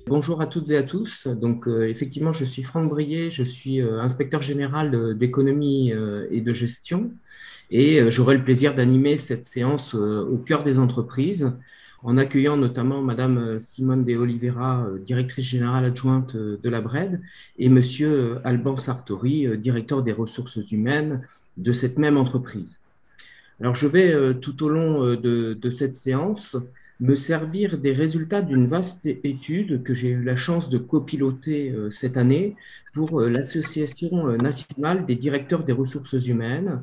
Bonjour à toutes et à tous. Donc, effectivement, je suis Franck Brier, je suis inspecteur général d'économie et de gestion et j'aurai le plaisir d'animer cette séance au cœur des entreprises en accueillant notamment Madame Simone de Oliveira, directrice générale adjointe de la BRED, et Monsieur Alban Sartori, directeur des ressources humaines de cette même entreprise. Alors, je vais tout au long de cette séance me servir des résultats d'une vaste étude que j'ai eu la chance de copiloter cette année pour l'Association nationale des directeurs des ressources humaines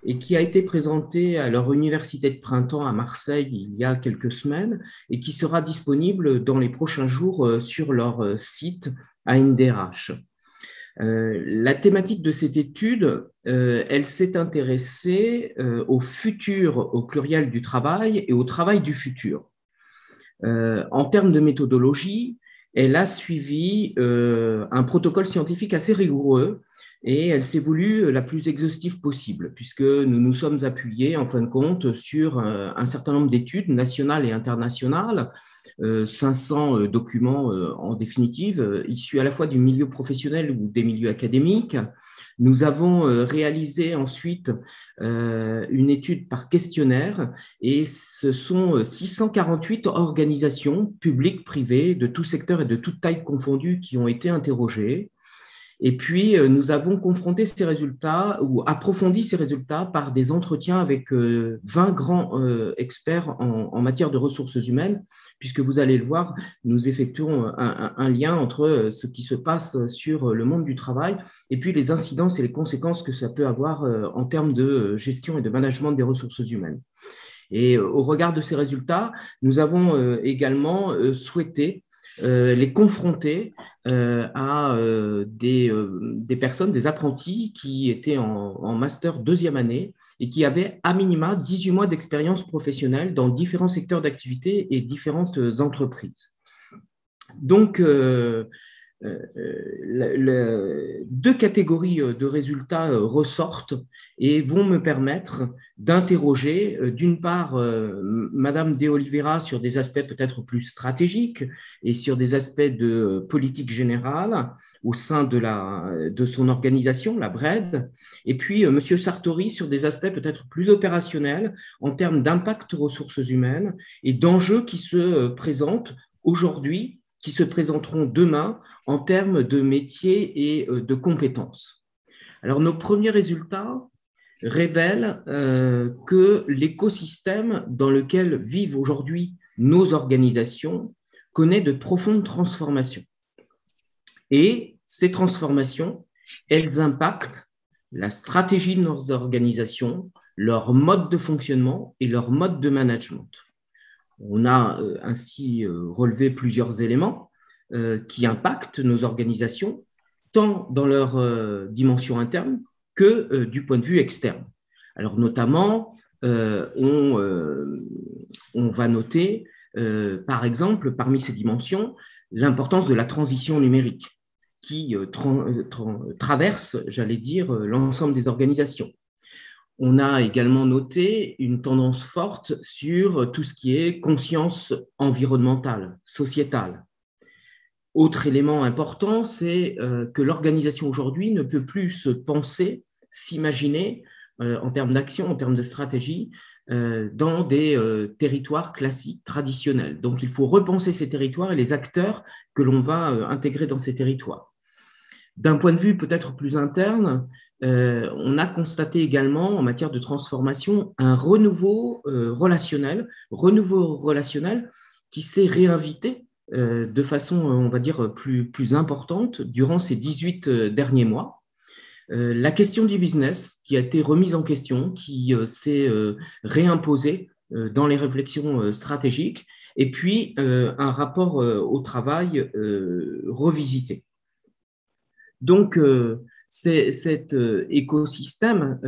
et qui a été présentée à leur université de printemps à Marseille il y a quelques semaines et qui sera disponible dans les prochains jours sur leur site ANDRH. La thématique de cette étude, elle s'est intéressée au futur au pluriel du travail et au travail du futur. En termes de méthodologie, elle a suivi un protocole scientifique assez rigoureux et elle s'est voulue la plus exhaustive possible, puisque nous nous sommes appuyés, en fin de compte, sur un certain nombre d'études nationales et internationales, 500 documents en définitive, issus à la fois du milieu professionnel ou des milieux académiques. Nous avons réalisé ensuite une étude par questionnaire et ce sont 648 organisations publiques, privées, de tout secteur et de toute taille confondue qui ont été interrogées. Et puis, nous avons confronté ces résultats ou approfondi ces résultats par des entretiens avec 20 grands experts en matière de ressources humaines, puisque vous allez le voir, nous effectuons un lien entre ce qui se passe sur le monde du travail et puis les incidences et les conséquences que ça peut avoir en termes de gestion et de management des ressources humaines. Et au regard de ces résultats, nous avons également souhaité les confronter à des personnes, des apprentis qui étaient en master deuxième année et qui avaient à minima 18 mois d'expérience professionnelle dans différents secteurs d'activité et différentes entreprises. Donc, deux catégories de résultats ressortent et vont me permettre d'interroger, d'une part, Madame de Oliveira sur des aspects peut-être plus stratégiques et sur des aspects de politique générale au sein de son organisation, la BRED, et puis Monsieur Sartori sur des aspects peut-être plus opérationnels en termes d'impact ressources humaines et d'enjeux qui se présentent aujourd'hui, qui se présenteront demain en termes de métiers et de compétences. Alors, nos premiers résultats révèlent que l'écosystème dans lequel vivent aujourd'hui nos organisations connaît de profondes transformations. Et ces transformations, elles impactent la stratégie de nos organisations, leur mode de fonctionnement et leur mode de management. On a ainsi relevé plusieurs éléments qui impactent nos organisations, tant dans leur dimension interne que du point de vue externe. Alors notamment, on va noter, par exemple, parmi ces dimensions, l'importance de la transition numérique qui traverse, j'allais dire, l'ensemble des organisations. On a également noté une tendance forte sur tout ce qui est conscience environnementale, sociétale. Autre élément important, c'est que l'organisation aujourd'hui ne peut plus se penser, s'imaginer en termes d'action, en termes de stratégie, dans des territoires classiques, traditionnels. Donc, il faut repenser ces territoires et les acteurs que l'on va intégrer dans ces territoires. D'un point de vue peut-être plus interne, on a constaté également en matière de transformation un renouveau relationnel qui s'est réinvité de façon, on va dire, plus importante durant ces 18 derniers mois. La question du business qui a été remise en question, qui s'est réimposée dans les réflexions stratégiques, et puis un rapport au travail revisité. Donc, cet écosystème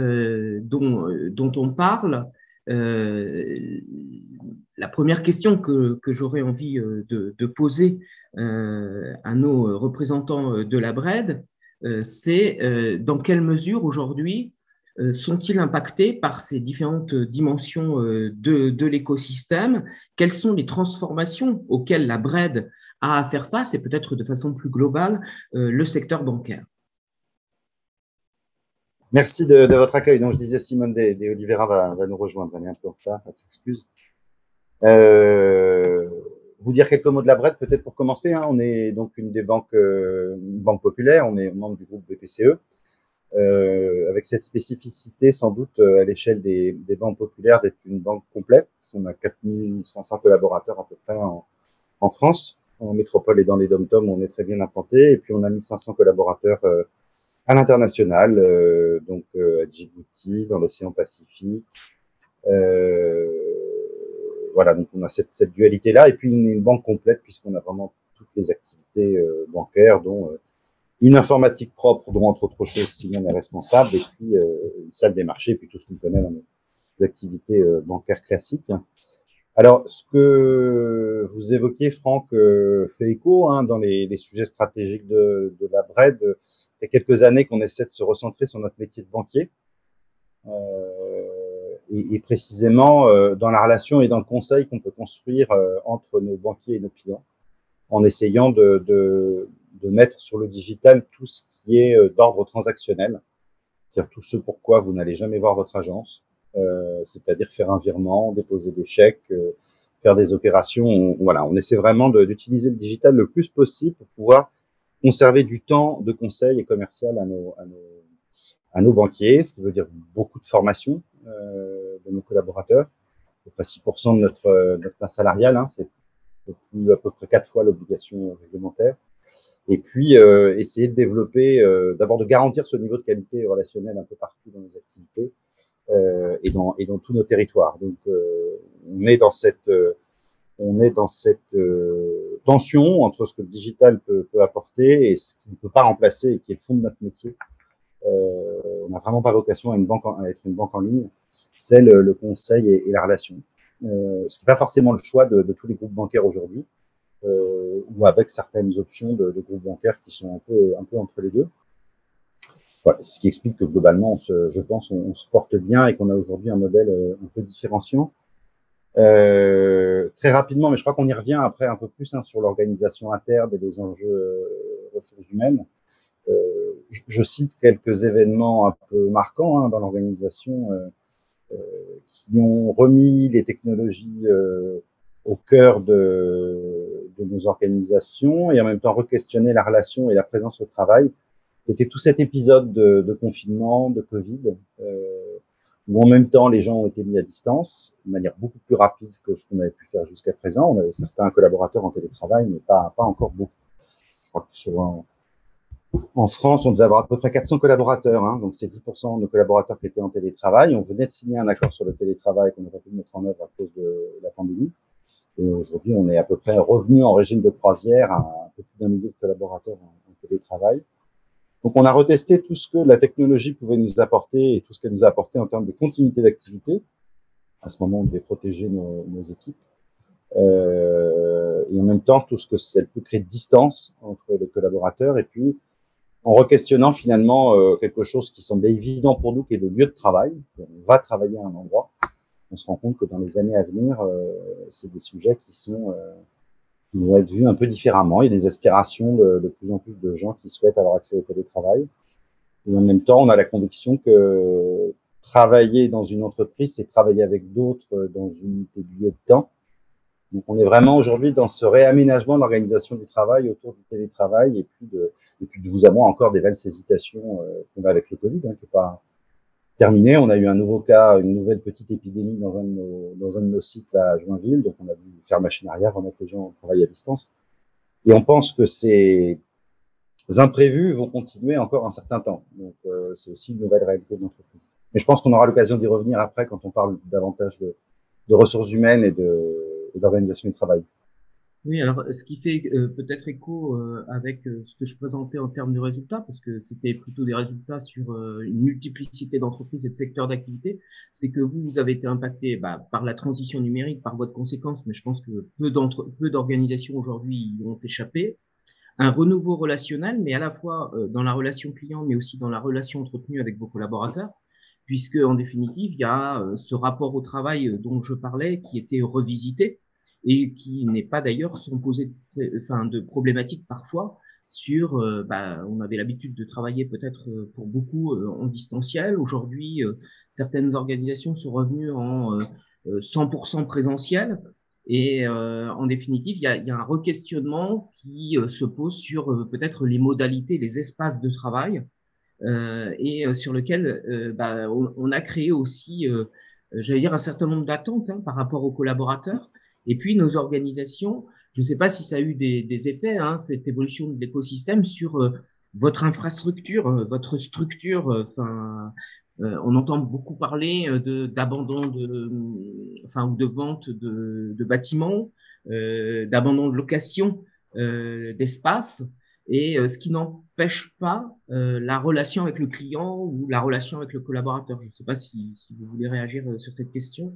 dont on parle, la première question que j'aurais envie de poser à nos représentants de la BRED, c'est dans quelle mesure aujourd'hui sont-ils impactés par ces différentes dimensions de l'écosystème? Quelles sont les transformations auxquelles la BRED a à faire face et peut-être de façon plus globale le secteur bancaire? Merci de votre accueil. Donc, je disais, Simone de Oliveira va nous rejoindre. Elle est un peu en retard, elle s'excuse. Euh, vous dire quelques mots de la BRED, peut-être pour commencer. Hein. On est donc une des banques, une banque populaire. On est membre du groupe BPCE. Avec cette spécificité, sans doute, à l'échelle des banques populaires, d'être une banque complète. On a 4500 collaborateurs à peu près en France, en métropole et dans les dom-toms, on est très bien implanté. Et puis, on a 1500 collaborateurs à l'international, donc à Djibouti, dans l'océan Pacifique. Voilà, donc on a cette dualité-là. Et puis, une banque complète, puisqu'on a vraiment toutes les activités bancaires, dont une informatique propre, dont entre autres choses, Simon est responsable, et puis une salle des marchés, et puis tout ce qu'on connaît dans nos activités bancaires classiques. Alors, ce que vous évoquiez, Franck, fait écho hein, dans les sujets stratégiques de la BRED. Il y a quelques années qu'on essaie de se recentrer sur notre métier de banquier, et précisément dans la relation et dans le conseil qu'on peut construire entre nos banquiers et nos clients, en essayant de mettre sur le digital tout ce qui est d'ordre transactionnel, c'est-à-dire tout ce pourquoi vous n'allez jamais voir votre agence, c'est-à-dire faire un virement, déposer des chèques, faire des opérations. Voilà, on essaie vraiment d'utiliser le digital le plus possible pour pouvoir conserver du temps de conseil et commercial à nos banquiers, ce qui veut dire beaucoup de formation de nos collaborateurs. À peu près 6% de notre masse salariale, hein, c'est à peu près 4 fois l'obligation réglementaire. Et puis, essayer de développer, d'abord de garantir ce niveau de qualité relationnelle un peu partout dans nos activités et dans tous nos territoires. Donc, on est dans cette tension entre ce que le digital peut apporter et ce qu'il ne peut pas remplacer et qui est le fond de notre métier. On n'a vraiment pas vocation à être une banque en ligne, c'est le conseil et la relation. Ce qui n'est pas forcément le choix de tous les groupes bancaires aujourd'hui, ou avec certaines options de groupes bancaires qui sont un peu entre les deux. Voilà, c'est ce qui explique que globalement, je pense, on se porte bien et qu'on a aujourd'hui un modèle un peu différenciant. Très rapidement, mais je crois qu'on y revient après un peu plus hein, sur l'organisation interne et les enjeux ressources humaines. Je cite quelques événements un peu marquants hein, dans l'organisation qui ont remis les technologies au cœur de nos organisations et en même temps re-questionner la relation et la présence au travail. C'était tout cet épisode de confinement, de Covid, où en même temps les gens ont été mis à distance de manière beaucoup plus rapide que ce qu'on avait pu faire jusqu'à présent. On avait certains collaborateurs en télétravail, mais pas encore beaucoup. Je crois que en France, on devait avoir à peu près 400 collaborateurs, hein, donc c'est 10% de nos collaborateurs qui étaient en télétravail. On venait de signer un accord sur le télétravail qu'on n'a pas pu mettre en œuvre à cause de la pandémie. Et aujourd'hui, on est à peu près revenu en régime de croisière à un peu plus d'un millier de collaborateurs en télétravail. Donc, on a retesté tout ce que la technologie pouvait nous apporter et tout ce qu'elle nous a apporté en termes de continuité d'activité. À ce moment, on devait protéger nos équipes. Et en même temps, tout ce que elle peut créer de distance entre les collaborateurs et puis en re-questionnant finalement quelque chose qui semblait évident pour nous, qui est le lieu de travail. On va travailler à un endroit. On se rend compte que dans les années à venir, c'est des sujets qui vont être vus un peu différemment. Il y a des aspirations de plus en plus de gens qui souhaitent avoir accès au télétravail. Et en même temps, on a la conviction que travailler dans une entreprise, c'est travailler avec d'autres dans une unité de lieu de temps. Donc, on est vraiment aujourd'hui dans ce réaménagement de l'organisation du travail autour du télétravail et puis de vous à moi encore des vaines hésitations qu'on a avec le Covid, hein, qui n'est pas terminé. On a eu un nouveau cas, une nouvelle petite épidémie dans un de nos sites là, à Joinville. Donc, on a dû faire machine arrière, remettre les gens au travail à distance. Et on pense que ces imprévus vont continuer encore un certain temps. Donc, c'est aussi une nouvelle réalité de l'entreprise. Mais je pense qu'on aura l'occasion d'y revenir après quand on parle davantage de ressources humaines et d'organisation du travail. Oui, alors ce qui fait peut-être écho avec ce que je présentais en termes de résultats, parce que c'était plutôt des résultats sur une multiplicité d'entreprises et de secteurs d'activité, c'est que vous avez été impacté par la transition numérique, par votre conséquence, mais je pense que peu d'organisations aujourd'hui y ont échappé. Un renouveau relationnel, mais à la fois dans la relation client, mais aussi dans la relation entretenue avec vos collaborateurs, puisque en définitive, il y a ce rapport au travail dont je parlais qui était revisité et qui n'est pas d'ailleurs sans poser de problématiques parfois sur, on avait l'habitude de travailler peut-être pour beaucoup en distanciel. Aujourd'hui, certaines organisations sont revenues en 100% présentiel. Et en définitive, il y a un requestionnement qui se pose sur peut-être les modalités, les espaces de travail, et sur lequel on a créé aussi, j'allais dire, un certain nombre d'attentes par rapport aux collaborateurs. Et puis nos organisations, je ne sais pas si ça a eu des effets, cette évolution de l'écosystème sur votre infrastructure, votre structure. On entend beaucoup parler d'abandon ou de vente de bâtiments, d'abandon de location d'espace, et ce qui n'empêche pas la relation avec le client ou la relation avec le collaborateur. Je ne sais pas si vous voulez réagir sur cette question.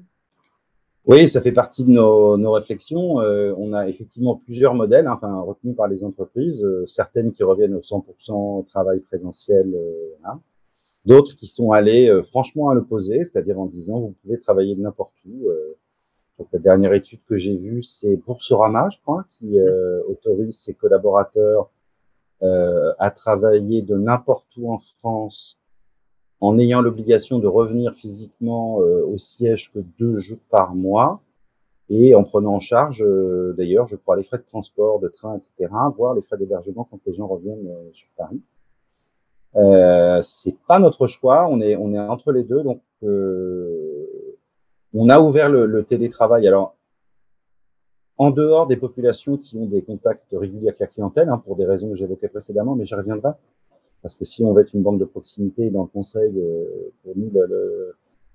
Oui, ça fait partie de nos réflexions. On a effectivement plusieurs modèles, retenus par les entreprises, certaines qui reviennent au 100% travail présentiel, d'autres qui sont allées franchement à l'opposé, c'est-à-dire en disant vous pouvez travailler de n'importe où. Donc la dernière étude que j'ai vue, c'est Boursorama, je crois, qui autorise ses collaborateurs à travailler de n'importe où en France en ayant l'obligation de revenir physiquement au siège que 2 jours par mois et en prenant en charge, d'ailleurs, je crois, les frais de transport, de train, etc., voire les frais d'hébergement quand les gens reviennent sur Paris. C'est pas notre choix, on est entre les deux, donc on a ouvert le télétravail. Alors, en dehors des populations qui ont des contacts réguliers avec la clientèle, pour des raisons que j'évoquais précédemment, mais j'y reviendrai. Parce que si on veut être une banque de proximité dans le conseil, pour nous,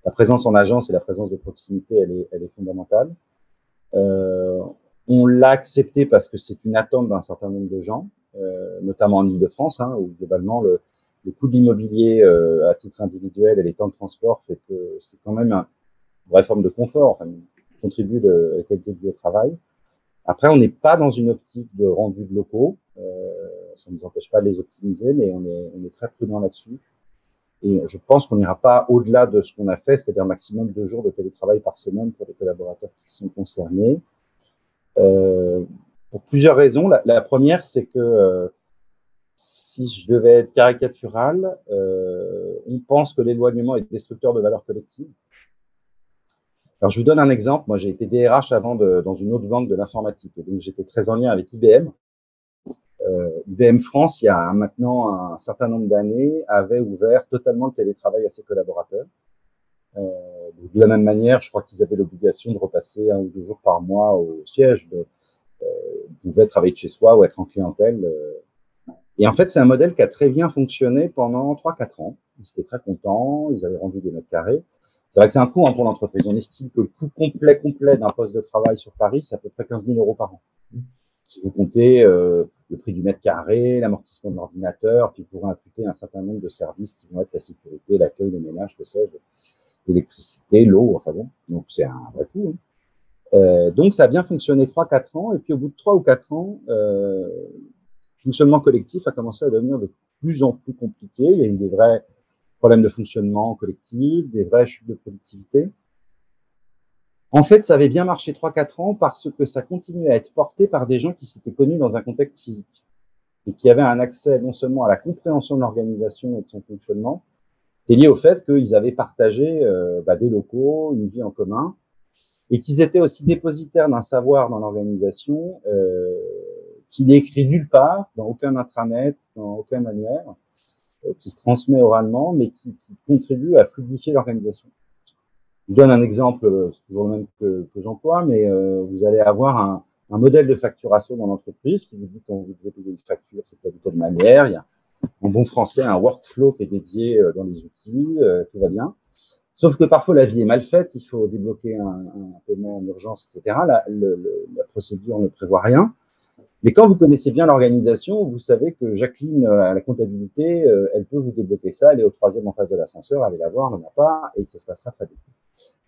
la présence en agence et la présence de proximité, elle est fondamentale. On l'a accepté parce que c'est une attente d'un certain nombre de gens, notamment en Île-de-France, où globalement le coût de l'immobilier à titre individuel et les temps de transport fait que c'est quand même une vraie forme de confort, contribue à la qualité de vie au travail. Après, on n'est pas dans une optique de rendu de locaux. Ça ne nous empêche pas de les optimiser, mais on est très prudent là-dessus. Et je pense qu'on n'ira pas au-delà de ce qu'on a fait, c'est-à-dire maximum 2 jours de télétravail par semaine pour les collaborateurs qui sont concernés. Pour plusieurs raisons. La première, c'est que si je devais être caricatural, on pense que l'éloignement est destructeur de valeurs collectives. Alors, je vous donne un exemple. Moi, j'ai été DRH avant dans une autre banque de l'informatique. Et donc, j'étais très en lien avec IBM. IBM France, il y a maintenant un certain nombre d'années, avait ouvert totalement le télétravail à ses collaborateurs. De la même manière, je crois qu'ils avaient l'obligation de repasser 1 ou 2 jours par mois au siège. Ils pouvaient travailler de chez soi ou être en clientèle. Et en fait, c'est un modèle qui a très bien fonctionné pendant 3-4 ans. Ils étaient très contents, ils avaient rendu des mètres carrés. C'est vrai que c'est un coût pour l'entreprise. On estime que le coût complet d'un poste de travail sur Paris, c'est à peu près 15 000 € par an. Si vous comptez le prix du mètre carré, l'amortissement de l'ordinateur, puis vous pourrez imputer un certain nombre de services qui vont être la sécurité, l'accueil, le ménage, que sais-je, l'électricité, l'eau, donc c'est un vrai coût. Donc ça a bien fonctionné 3-4 ans, et puis au bout de 3 ou 4 ans, le fonctionnement collectif a commencé à devenir de plus en plus compliqué. Il y a eu des vrais problèmes de fonctionnement collectif, des vraies chutes de productivité. En fait, ça avait bien marché 3-4 ans parce que ça continuait à être porté par des gens qui s'étaient connus dans un contexte physique et qui avaient un accès non seulement à la compréhension de l'organisation et de son fonctionnement, qui est lié au fait qu'ils avaient partagé des locaux, une vie en commun, et qu'ils étaient aussi dépositaires d'un savoir dans l'organisation qui n'est écrit nulle part, dans aucun intranet, dans aucun manuel, qui se transmet oralement, mais qui contribue à fluidifier l'organisation. Je donne un exemple, c'est toujours le même que j'emploie, mais vous allez avoir un modèle de facturation dans l'entreprise qui vous dit quand vous devez payer une facture, c'est de telle manière. Il y a en bon français un workflow qui est dédié dans les outils, tout va bien. Sauf que parfois la vie est mal faite, il faut débloquer un paiement en urgence, etc. La procédure ne prévoit rien. Mais quand vous connaissez bien l'organisation, vous savez que Jacqueline, à la comptabilité, elle peut vous débloquer ça, elle est au 3e en face de l'ascenseur, allez la voir, elle n'en a pas, et ça se passera très bien.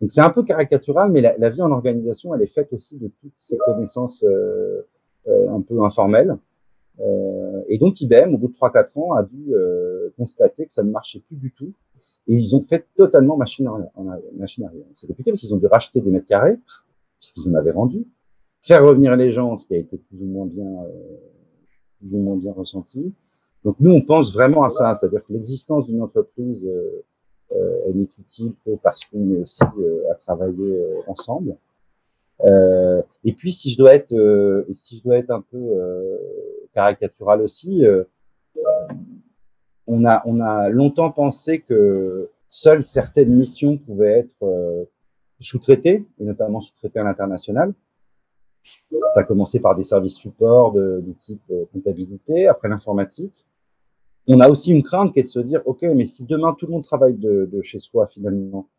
Donc c'est un peu caricatural, mais la vie en organisation, elle est faite aussi de toutes ces connaissances un peu informelles. Et donc IBM, au bout de 3-4 ans, a dû constater que ça ne marchait plus du tout et ils ont fait totalement machine arrière. C'est compliqué parce qu'ils ont dû racheter des mètres carrés, puisqu'ils en avaient rendu, faire revenir les gens, ce qui a été plus ou moins bien ressenti. Donc nous, on pense vraiment à ça, c'est-à-dire que l'existence d'une entreprise, elle est utile parce qu'on est aussi à travailler ensemble. Et puis si je dois être un peu caricatural aussi, on a longtemps pensé que seules certaines missions pouvaient être sous-traitées, et notamment sous-traitées à l'international. Ça a commencé par des services support du type comptabilité, après l'informatique. On a aussi une crainte qui est de se dire, OK, mais si demain tout le monde travaille de chez soi finalement,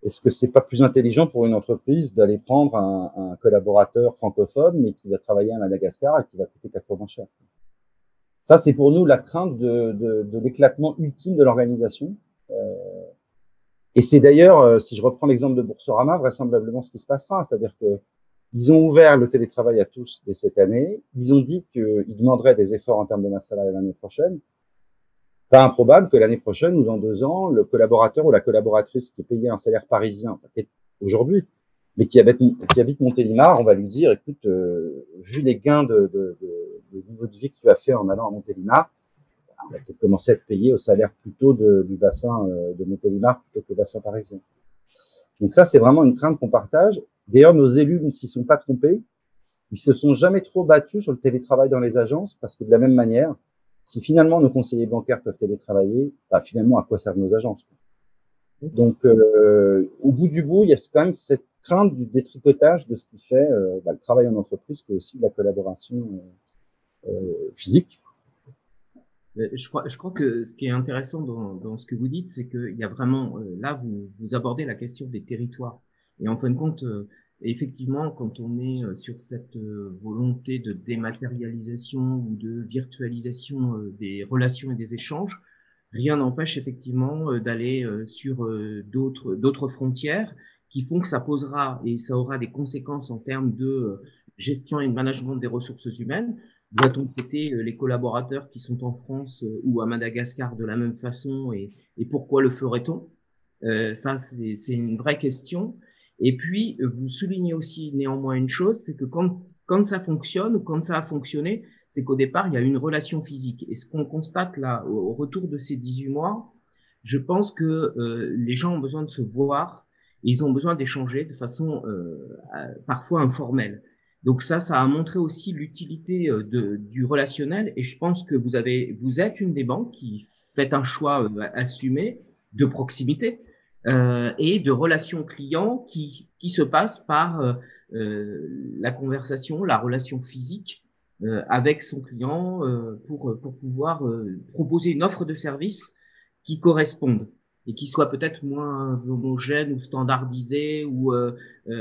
est-ce que c'est pas plus intelligent pour une entreprise d'aller prendre un collaborateur francophone, mais qui va travailler à Madagascar et qui va coûter 4 fois moins cher? Ça, c'est pour nous la crainte de l'éclatement ultime de l'organisation. Et c'est d'ailleurs, si je reprends l'exemple de Boursorama, vraisemblablement ce qui se passera. C'est-à-dire que ils ont ouvert le télétravail à tous dès cette année. Ils ont dit qu'ils demanderaient des efforts en termes de masse salariale l'année prochaine. Pas improbable que l'année prochaine ou dans 2 ans, le collaborateur ou la collaboratrice qui est payé un salaire parisien, enfin, qui est aujourd'hui, mais qui habite Montélimar, on va lui dire, écoute, vu les gains de niveau de vie que tu as fait en allant à Montélimar, on va peut-être commencer à te payer au salaire plutôt du bassin de Montélimar plutôt que le bassin parisien. Donc ça, c'est vraiment une crainte qu'on partage. D'ailleurs, nos élus ne s'y sont pas trompés. Ils se sont jamais trop battus sur le télétravail dans les agences parce que de la même manière, si finalement nos conseillers bancaires peuvent télétravailler, bah finalement, à quoi servent nos agences? Donc, au bout du bout, il y a quand même cette crainte du détricotage de ce qui fait le travail en entreprise, qui est aussi de la collaboration physique. Je crois que ce qui est intéressant dans ce que vous dites, c'est qu'il y a vraiment, là, vous abordez la question des territoires. Et en fin de compte, effectivement, quand on est sur cette volonté de dématérialisation ou de virtualisation des relations et des échanges, rien n'empêche effectivement d'aller sur d'autres frontières qui font que ça posera et ça aura des conséquences en termes de gestion et de management des ressources humaines. Doit-on traiter les collaborateurs qui sont en France ou à Madagascar de la même façon et pourquoi le ferait-on? Ça, c'est une vraie question. Et puis, vous soulignez aussi néanmoins une chose, c'est que quand ça fonctionne ou quand ça a fonctionné, c'est qu'au départ, il y a une relation physique. Et ce qu'on constate là, au retour de ces 18 mois, je pense que les gens ont besoin de se voir et ils ont besoin d'échanger de façon parfois informelle. Donc ça a montré aussi l'utilité du relationnel et je pense que vous êtes une des banques qui fait un choix assumé de proximité et de relations clients qui se passe par la conversation, la relation physique avec son client pour pouvoir proposer une offre de service qui corresponde et qui soit peut-être moins homogène ou standardisé ou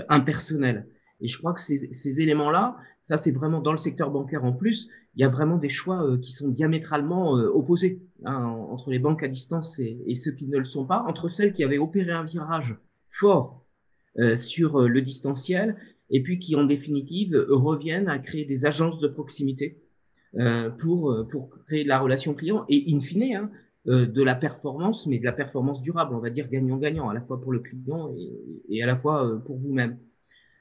impersonnel. Et je crois que ces éléments-là, ça c'est vraiment dans le secteur bancaire en plus, il y a vraiment des choix qui sont diamétralement opposés hein, entre les banques à distance et ceux qui ne le sont pas, entre celles qui avaient opéré un virage fort sur le distanciel et puis qui en définitive reviennent à créer des agences de proximité pour créer de la relation client et in fine hein, de la performance, mais de la performance durable, on va dire gagnant-gagnant, à la fois pour le client et à la fois pour vous-même.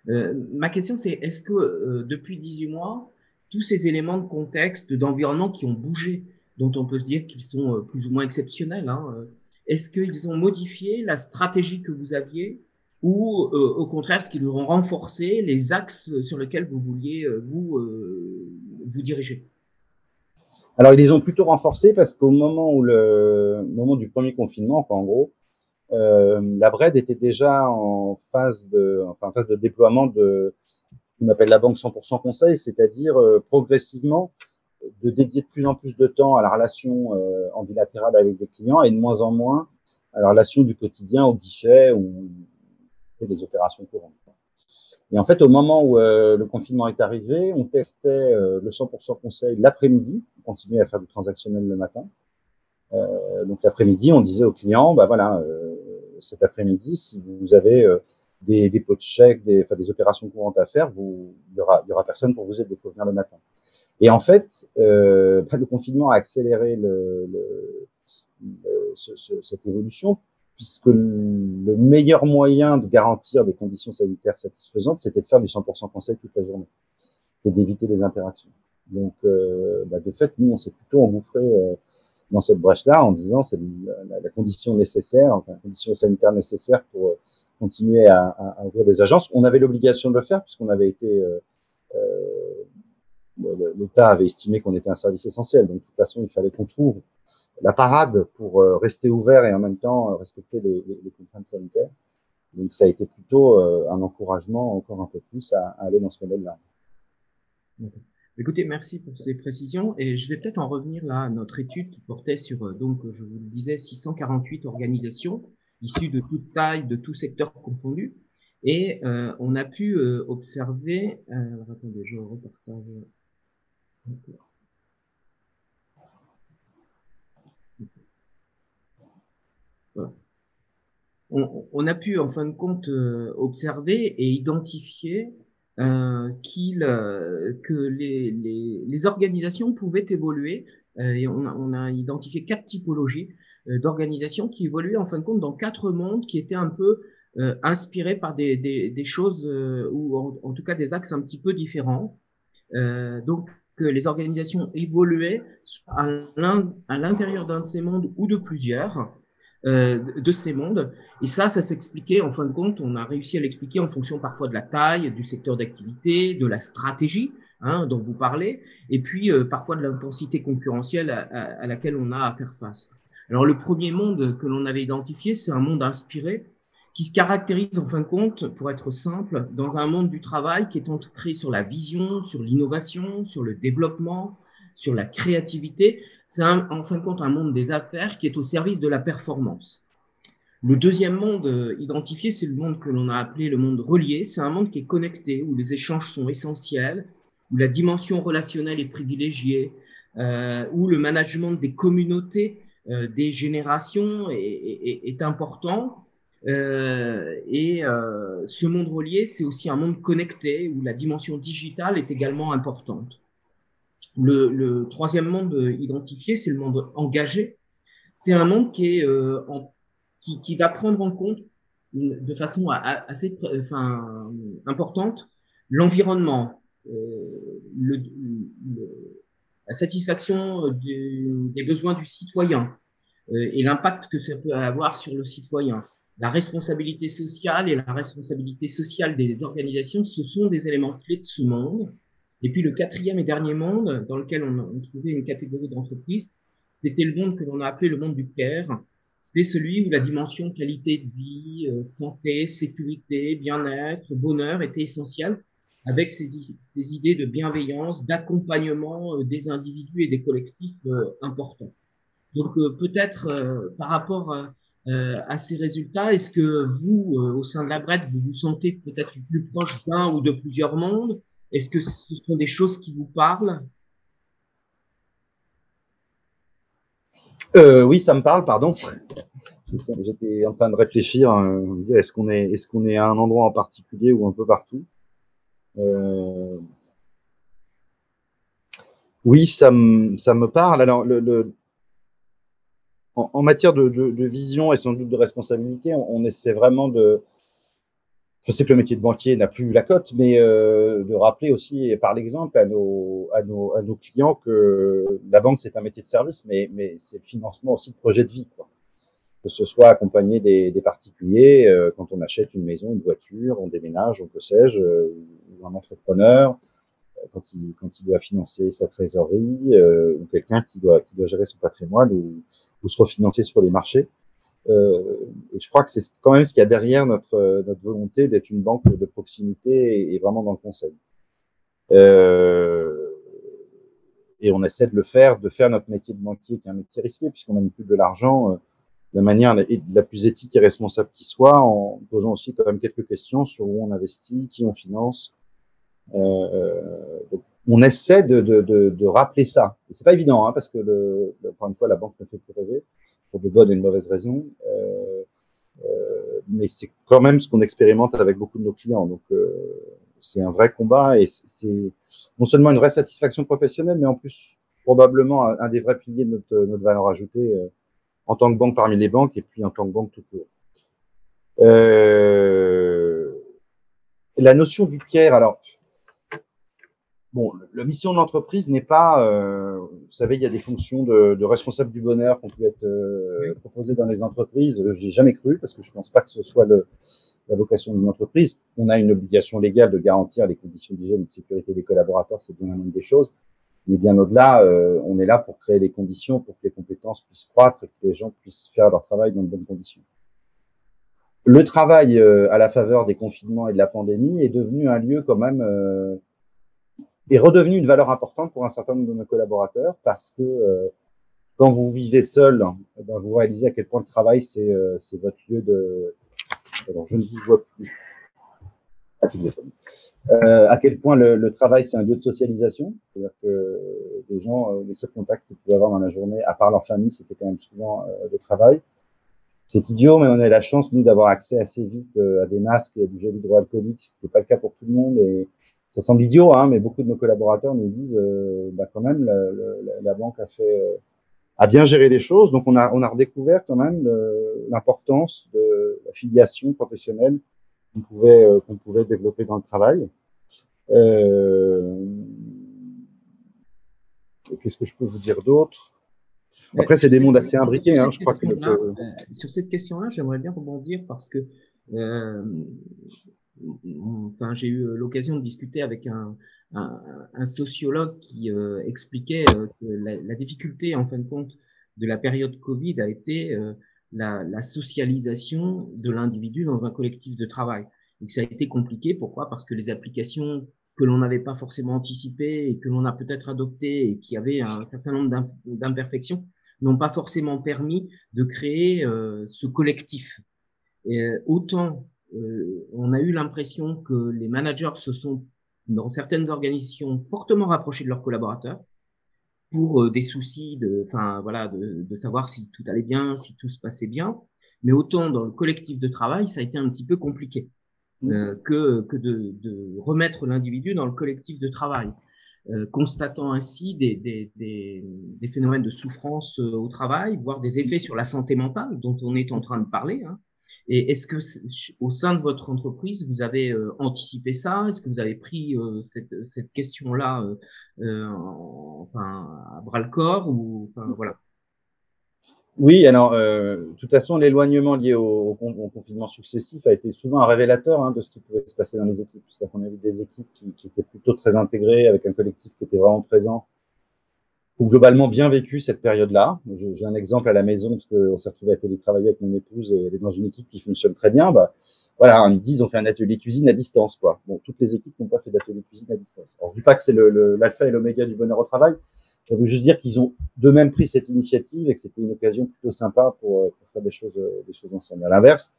Ma question, c'est est-ce que depuis 18 mois, tous ces éléments de contexte, d'environnement qui ont bougé, dont on peut se dire qu'ils sont plus ou moins exceptionnels, hein, est-ce qu'ils ont modifié la stratégie que vous aviez ou au contraire, est-ce qu'ils ont renforcé les axes sur lesquels vous vouliez vous diriger? Alors, ils les ont plutôt renforcés parce qu'au moment du premier confinement, en gros, la BRED était déjà en phase de déploiement de ce qu'on appelle la banque 100% conseil, c'est-à-dire progressivement de dédier de plus en plus de temps à la relation en bilatéral avec des clients et de moins en moins à la relation du quotidien au guichet ou des opérations courantes. Et en fait, au moment où le confinement est arrivé, on testait le 100% conseil l'après-midi, on continuait à faire du transactionnel le matin. Donc l'après-midi, on disait aux clients, bah voilà, cet après-midi, si vous avez des dépôts de chèques, des opérations courantes à faire, il y aura personne pour vous aider, il faut venir le matin. Et en fait, le confinement a accéléré cette évolution, puisque le meilleur moyen de garantir des conditions sanitaires satisfaisantes, c'était de faire du 100% conseil toute la journée, et d'éviter les interactions. Donc, de fait, nous, on s'est plutôt engouffré dans cette brèche-là en disant c'est la condition nécessaire, enfin, la condition sanitaire nécessaire pour continuer à ouvrir des agences. On avait l'obligation de le faire puisqu'on avait été l'État avait estimé qu'on était un service essentiel. Donc, de toute façon, il fallait qu'on trouve la parade pour rester ouvert et en même temps respecter les contraintes sanitaires. Donc, ça a été plutôt un encouragement encore un peu plus à aller dans ce modèle-là. Écoutez, merci pour ces précisions et je vais peut-être en revenir là à notre étude qui portait sur, donc, je vous le disais, 648 organisations issues de toute taille, de tout secteur confondu. Et on a pu observer, attendez, je repartage. Voilà. On a pu, en fin de compte, observer et identifier que les organisations pouvaient évoluer. Et on a identifié 4 typologies d'organisations qui évoluaient, en fin de compte, dans 4 mondes qui étaient un peu inspirés par des choses, ou en tout cas des axes un petit peu différents. Donc, que les organisations évoluaient à l'intérieur d'un de ces mondes ou de plusieurs de ces mondes. Et ça s'expliquait, en fin de compte, on a réussi à l'expliquer en fonction parfois de la taille, du secteur d'activité, de la stratégie dont vous parlez, et puis parfois de l'intensité concurrentielle à laquelle on a à faire face. Alors le premier monde que l'on avait identifié, c'est un monde inspiré qui se caractérise en fin de compte, pour être simple, dans un monde du travail qui est ancré sur la vision, sur l'innovation, sur le développement, sur la créativité. C'est en fin de compte un monde des affaires qui est au service de la performance. Le deuxième monde identifié, c'est le monde que l'on a appelé le monde relié. C'est un monde qui est connecté, où les échanges sont essentiels, où la dimension relationnelle est privilégiée, où le management des communautés, des générations est important. Ce monde relié, c'est aussi un monde connecté, où la dimension digitale est également importante. Le troisième monde identifié, c'est le monde engagé. C'est un monde qui va prendre en compte de façon assez importante l'environnement, la satisfaction des besoins du citoyen et l'impact que ça peut avoir sur le citoyen. La responsabilité sociale et la responsabilité sociale des organisations, ce sont des éléments clés de ce monde. Et puis le quatrième et dernier monde, dans lequel on trouvait une catégorie d'entreprises, c'était le monde que l'on a appelé le monde du care. C'est celui où la dimension qualité de vie, santé, sécurité, bien-être, bonheur était essentielle, avec ces idées de bienveillance, d'accompagnement des individus et des collectifs importants. Donc peut-être par rapport à ces résultats, est-ce que vous, au sein de la BRED, vous vous sentez peut-être plus proche d'un ou de plusieurs mondes? Est-ce que ce sont des choses qui vous parlent? Oui, ça me parle, pardon. J'étais en train de réfléchir, est-ce qu'on est à un endroit en particulier ou un peu partout? Oui, ça me parle. Alors, en matière de vision et sans doute de responsabilité, on essaie vraiment de. Je sais que le métier de banquier n'a plus la cote, mais de rappeler aussi par l'exemple à nos clients que la banque c'est un métier de service, mais c'est le financement aussi de projets de vie, quoi. Que ce soit accompagner des particuliers quand on achète une maison, une voiture, on déménage, que sais-je, ou un entrepreneur quand il doit financer sa trésorerie, ou quelqu'un qui doit gérer son patrimoine ou se refinancer sur les marchés. Et je crois que c'est quand même ce qu'il y a derrière notre volonté d'être une banque de proximité et vraiment dans le conseil. Et on essaie de faire notre métier de banquier, qui est un métier risqué, puisqu'on manipule de l'argent de la manière la plus éthique et responsable qui soit, en posant aussi quand même quelques questions sur où on investit, qui on finance. Donc on essaie de rappeler ça. Et c'est pas évident, hein, parce que encore une fois, la banque ne fait que rêver, pour de bonnes et de mauvaises raisons. Mais c'est quand même ce qu'on expérimente avec beaucoup de nos clients. Donc c'est un vrai combat et c'est non seulement une vraie satisfaction professionnelle, mais en plus probablement un des vrais piliers de notre valeur ajoutée en tant que banque parmi les banques et puis en tant que banque tout court. La notion du care, alors, bon, la mission de l'entreprise n'est pas, vous savez, il y a des fonctions de responsable du bonheur qu'on peut être proposées dans les entreprises. J'ai jamais cru parce que je pense pas que ce soit la vocation d'une entreprise. On a une obligation légale de garantir les conditions d'hygiène et de sécurité des collaborateurs, c'est bien la moindre des choses. Mais bien au-delà, on est là pour créer des conditions pour que les compétences puissent croître et que les gens puissent faire leur travail dans de bonnes conditions. Le travail à la faveur des confinements et de la pandémie est devenu un lieu quand même est redevenu une valeur importante pour un certain nombre de nos collaborateurs parce que quand vous vivez seul, ben, vous réalisez à quel point le travail c'est votre lieu de. Alors je ne vous vois plus. À quel point le travail c'est un lieu de socialisation, c'est-à-dire que les gens, les seuls contacts qu'ils pouvaient avoir dans la journée, à part leur famille, c'était quand même souvent le travail. C'est idiot, mais on a la chance, nous, d'avoir accès assez vite à des masques et à du gel hydroalcoolique, ce qui n'était pas le cas pour tout le monde. Et ça semble idiot, hein, mais beaucoup de nos collaborateurs nous disent, bah quand même, la banque a bien géré les choses. Donc, on a redécouvert quand même l'importance de la filiation professionnelle qu'on pouvait développer dans le travail. Qu'est-ce que je peux vous dire d'autre? Après, c'est des mondes assez imbriqués. Hein, je crois que sur cette question-là, j'aimerais bien rebondir parce que enfin, j'ai eu l'occasion de discuter avec un sociologue qui expliquait que la difficulté, en fin de compte, de la période Covid a été la socialisation de l'individu dans un collectif de travail. Et que ça a été compliqué. Pourquoi? Parce que les applications que l'on n'avait pas forcément anticipées et que l'on a peut-être adoptées et qui avaient un certain nombre d'imperfections n'ont pas forcément permis de créer ce collectif. Et, autant on a eu l'impression que les managers se sont, dans certaines organisations, fortement rapprochés de leurs collaborateurs pour des soucis enfin voilà, de savoir si tout allait bien, si tout se passait bien. Mais autant dans le collectif de travail, ça a été un petit peu compliqué que de remettre l'individu dans le collectif de travail. Constatant ainsi des phénomènes de souffrance au travail, voire des effets sur la santé mentale dont on est en train de parler. Hein. Et est-ce que au sein de votre entreprise, vous avez anticipé ça? Est-ce que vous avez pris cette question-là enfin, à bras-le-corps ou enfin voilà. Oui, alors, de toute façon, l'éloignement lié au confinement successif a été souvent un révélateur hein, de ce qui pouvait se passer dans les équipes. C'est-à-dire qu'on a vu des équipes qui étaient plutôt très intégrées, avec un collectif qui était vraiment présent, ou globalement bien vécu cette période-là. J'ai un exemple à la maison, parce qu'on s'est retrouvé à télétravailler avec mon épouse, et elle est dans une équipe qui fonctionne très bien. Bah, voilà, un midi, ils ont fait un atelier cuisine à distance, quoi. Bon, toutes les équipes n'ont pas fait d'atelier cuisine à distance. Alors, je dis pas que c'est l'alpha et l'oméga du bonheur au travail. Ça veut juste dire qu'ils ont d'eux-mêmes pris cette initiative et que c'était une occasion plutôt sympa pour faire des choses ensemble. À l'inverse,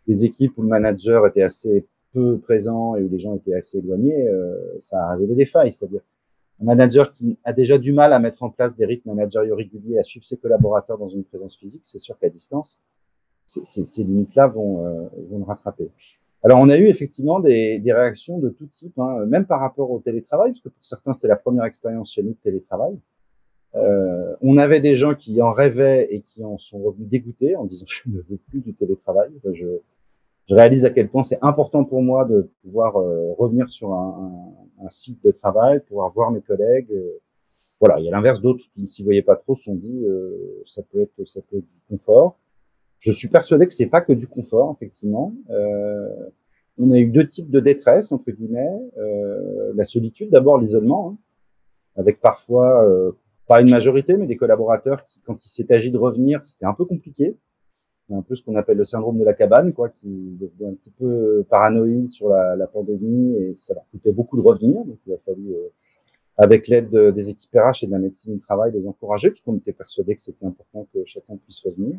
les équipes où le manager était assez peu présent et où les gens étaient assez éloignés, ça a révélé des failles. C'est-à-dire un manager qui a déjà du mal à mettre en place des rythmes managériaux réguliers, à suivre ses collaborateurs dans une présence physique, c'est sûr qu'à distance, ces limites-là vont le rattraper. Alors, on a eu effectivement des réactions de tout type, hein, même par rapport au télétravail, parce que pour certains, c'était la première expérience chez nous de télétravail. On avait des gens qui en rêvaient et qui en sont revenus dégoûtés en disant « je ne veux plus du télétravail ». Je réalise à quel point c'est important pour moi de pouvoir revenir sur un site de travail, pouvoir voir mes collègues. Voilà, il y a l'inverse, d'autres qui ne s'y voyaient pas trop se sont dit ça peut être du confort. Je suis persuadé que c'est pas que du confort, effectivement. On a eu deux types de détresse, entre guillemets. La solitude, d'abord l'isolement, hein, avec parfois pas une majorité, mais des collaborateurs qui, quand il s'est agi de revenir, c'était un peu compliqué. Un peu ce qu'on appelle le syndrome de la cabane, quoi, qui devenait un petit peu paranoïde sur la pandémie et ça leur coûtait beaucoup de revenir. Donc, il a fallu, avec l'aide des équipes RH et de la médecine du travail, les encourager, puisqu'on était persuadé que c'était important que chacun puisse revenir.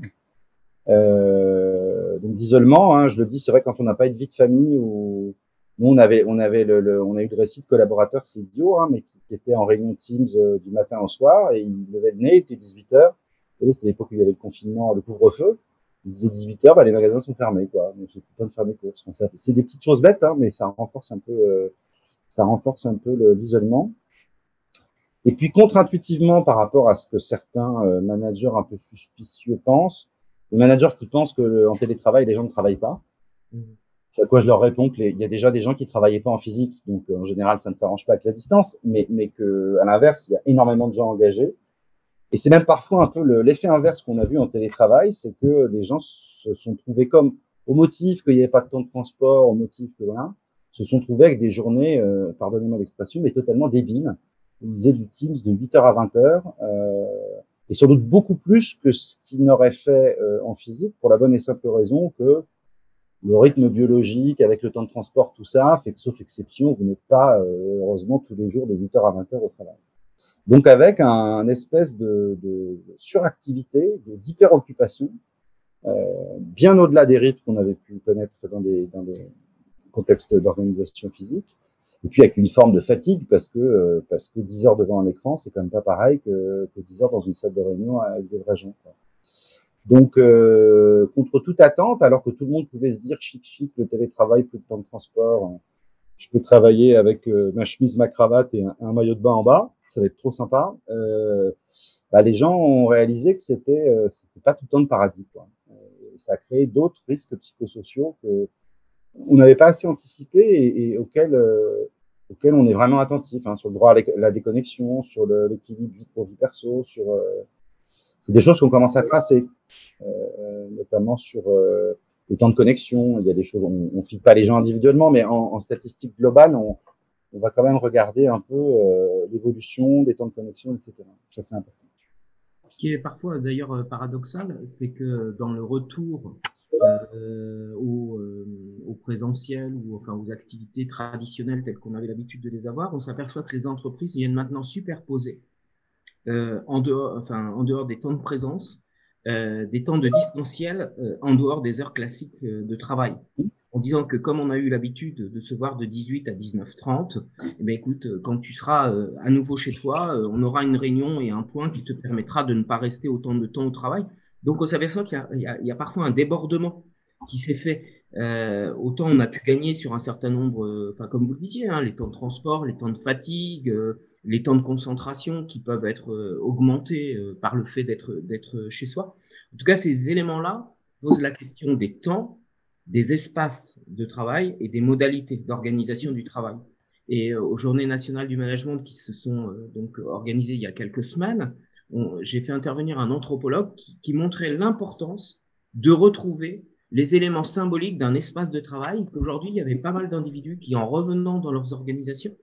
Donc, d'isolement, hein, je le dis, c'est vrai, quand on n'a pas eu de vie de famille ou nous, on a eu le récit de collaborateurs, c'est idiot, hein, mais qui étaient en réunion Teams du matin au soir et ils levaient le nez, il était 18h. Et c'était l'époque où il y avait le confinement, le couvre-feu. Il disait 18h, bah, les magasins sont fermés, quoi. Donc, j'ai plus le temps de faire mes courses. Enfin, c'est des petites choses bêtes, hein, mais ça renforce un peu l'isolement. Et puis, contre-intuitivement, par rapport à ce que certains managers un peu suspicieux pensent, les managers qui pensent qu'en télétravail, les gens ne travaillent pas, à quoi je leur réponds qu'il y a déjà des gens qui travaillaient pas en physique, donc en général, ça ne s'arrange pas avec la distance, mais que à l'inverse, il y a énormément de gens engagés. Et c'est même parfois un peu l'effet inverse qu'on a vu en télétravail, c'est que les gens se sont trouvés comme, au motif qu'il n'y avait pas de temps de transport, au motif que voilà, se sont trouvés avec des journées, pardonnez-moi l'expression, mais totalement débiles. Ils faisaient du Teams de 8h à 20h, et sans doute beaucoup plus que ce qu'ils n'auraient fait en physique, pour la bonne et simple raison que le rythme biologique, avec le temps de transport, tout ça, fait que, sauf exception, vous n'êtes pas, heureusement, tous les jours de 8h à 20h au travail. Donc, avec un espèce de suractivité, d'hyperoccupation, bien au-delà des rythmes qu'on avait pu connaître dans des contextes d'organisation physique, et puis avec une forme de fatigue, parce que 10 heures devant un écran, c'est quand même pas pareil que 10 heures dans une salle de réunion avec des vrais gens, quoi. Donc, contre toute attente, alors que tout le monde pouvait se dire chic, le télétravail, plus de temps de transport, je peux travailler avec ma chemise, ma cravate et un maillot de bain en bas, ça va être trop sympa. Les gens ont réalisé que c'était pas tout le temps de paradis, quoi. Ça a créé d'autres risques psychosociaux que on n'avait pas assez anticipé et auxquels on est vraiment attentif, hein, sur le droit à la déconnexion, sur l'équilibre vie pro vie perso, sur c'est des choses qu'on commence à tracer, notamment sur les temps de connexion. Il y a des choses, on ne file pas les gens individuellement, mais en statistique globale, on va quand même regarder un peu l'évolution des temps de connexion, etc. Ça, c'est important. Ce qui est parfois d'ailleurs paradoxal, c'est que dans le retour au présentiel ou enfin aux activités traditionnelles telles qu'on avait l'habitude de les avoir, on s'aperçoit que les entreprises viennent maintenant superposer en dehors des temps de présence, des temps de distanciel en dehors des heures classiques de travail. En disant que comme on a eu l'habitude de se voir de 18 à 19h30, eh bien, écoute, quand tu seras à nouveau chez toi, on aura une réunion et un point qui te permettra de ne pas rester autant de temps au travail. Donc, on s'aperçoit qu'il y a parfois un débordement qui s'est fait. Autant on a pu gagner sur un certain nombre, enfin comme vous le disiez, hein, les temps de transport, les temps de fatigue, les temps de concentration qui peuvent être augmentés par le fait d'être chez soi. En tout cas, ces éléments-là posent la question des temps, des espaces de travail et des modalités d'organisation du travail. Et aux Journées nationales du management qui se sont donc organisées il y a quelques semaines, j'ai fait intervenir un anthropologue qui montrait l'importance de retrouver les éléments symboliques d'un espace de travail, qu'aujourd'hui, il y avait pas mal d'individus qui, en revenant dans leurs organisations,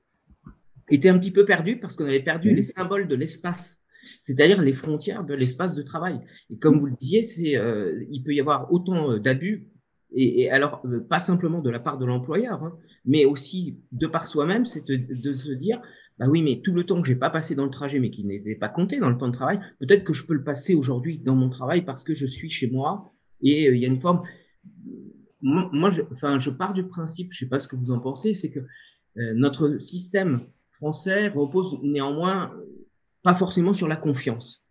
étaient un petit peu perdus parce qu'on avait perdu les symboles de l'espace, c'est-à-dire les frontières de l'espace de travail. Et comme vous le disiez, il peut y avoir autant d'abus, et alors pas simplement de la part de l'employeur, hein, mais aussi de par soi-même, c'est de se dire, bah oui, mais tout le temps que j'ai pas passé dans le trajet, mais qui n'était pas compté dans le temps de travail, peut-être que je peux le passer aujourd'hui dans mon travail parce que je suis chez moi. Et il y a une forme. Moi, je pars du principe, je ne sais pas ce que vous en pensez, c'est que notre système français repose néanmoins pas forcément sur la confiance.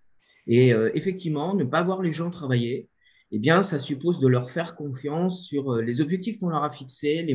Et effectivement, ne pas voir les gens travailler, eh bien, ça suppose de leur faire confiance sur les objectifs qu'on leur a fixés,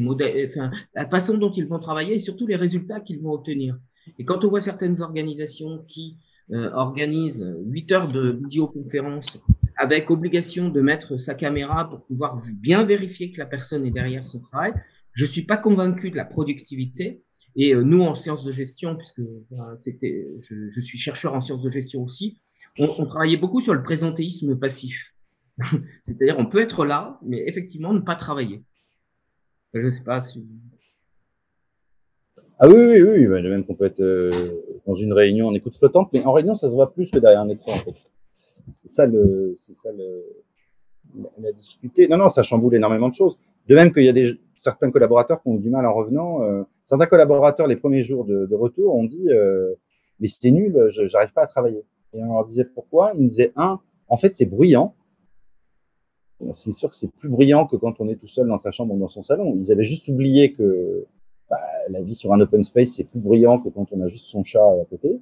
la façon dont ils vont travailler et surtout les résultats qu'ils vont obtenir. Et quand on voit certaines organisations qui organisent 8 heures de visioconférence avec obligation de mettre sa caméra pour pouvoir bien vérifier que la personne est derrière son travail, je ne suis pas convaincu de la productivité. Et nous, en sciences de gestion, puisque je suis chercheur en sciences de gestion aussi, on travaillait beaucoup sur le présentéisme passif. C'est-à-dire, on peut être là, mais effectivement, ne pas travailler. Je ne sais pas si... Ah oui, même qu'on peut être dans une réunion en écoute flottante, mais en réunion, ça se voit plus que derrière un écran, en fait. C'est ça la difficulté. Non, ça chamboule énormément de choses. De même qu'il y a certains collaborateurs qui ont du mal en revenant. Certains collaborateurs, les premiers jours de retour, ont dit mais c'était nul, j'arrive pas à travailler. Et on leur disait pourquoi. Ils nous disaient en fait, c'est bruyant. C'est sûr que c'est plus bruyant que quand on est tout seul dans sa chambre ou dans son salon. Ils avaient juste oublié que la vie sur un open space, c'est plus bruyant que quand on a juste son chat à côté.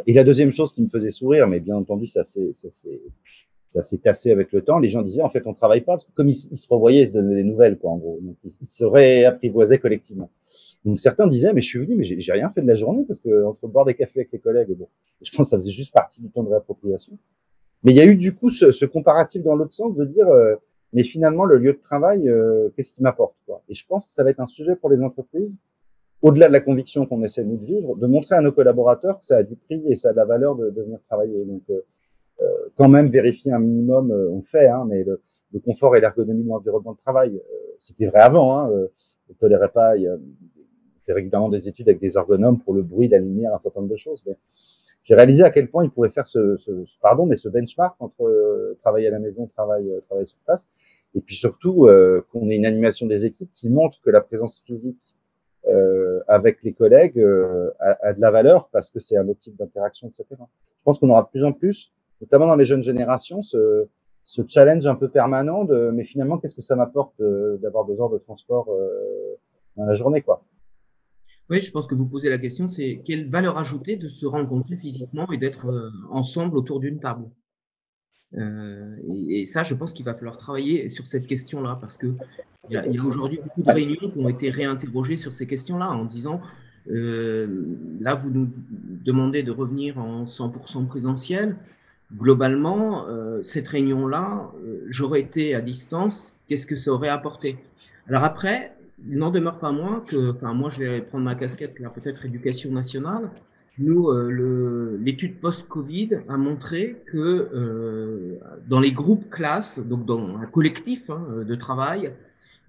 Et la deuxième chose qui me faisait sourire, mais bien entendu, ça s'est cassé avec le temps. Les gens disaient, en fait, on travaille pas, parce que comme ils se revoyaient, ils se donnaient des nouvelles, quoi, en gros. Donc, ils se réapprivoisaient collectivement. Donc certains disaient, mais je suis venu, mais j'ai rien fait de la journée parce que entre boire des cafés avec les collègues, et bon, je pense que ça faisait juste partie du temps de réappropriation. Mais il y a eu du coup ce comparatif dans l'autre sens de dire, mais finalement le lieu de travail, qu'est-ce qui m'apporte, quoi. Et je pense que ça va être un sujet pour les entreprises, au-delà de la conviction qu'on essaie nous de vivre, de montrer à nos collaborateurs que ça a du prix et ça a de la valeur de venir travailler. Donc quand même vérifier un minimum, on fait, hein, mais le confort et l'ergonomie de l'environnement de travail, c'était vrai avant. Hein, on ne tolérait pas. On fait régulièrement des études avec des ergonomes pour le bruit, la lumière, un certain nombre de choses. Mais j'ai réalisé à quel point ils pouvaient faire ce benchmark entre travail à la maison, travail sur place, et puis surtout qu'on ait une animation des équipes qui montre que la présence physique avec les collègues a de la valeur parce que c'est un autre type d'interaction, etc. Je pense qu'on aura de plus en plus, notamment dans les jeunes générations, ce challenge un peu permanent de mais finalement qu'est-ce que ça m'apporte d'avoir 2 heures de transport dans la journée, quoi. Oui, je pense que vous posez la question, c'est quelle valeur ajoutée de se rencontrer physiquement et d'être ensemble autour d'une table. Et ça, je pense qu'il va falloir travailler sur cette question-là, parce qu'il y a aujourd'hui beaucoup de réunions qui ont été réinterrogées sur ces questions-là, en disant, là, vous nous demandez de revenir en 100% présentiel. Globalement, cette réunion-là, j'aurais été à distance, qu'est-ce que ça aurait apporté? Alors après, il n'en demeure pas moins que, enfin, moi, je vais prendre ma casquette, là, peut-être éducation nationale. Nous, l'étude post-Covid a montré que dans les groupes classes, donc dans un collectif de travail,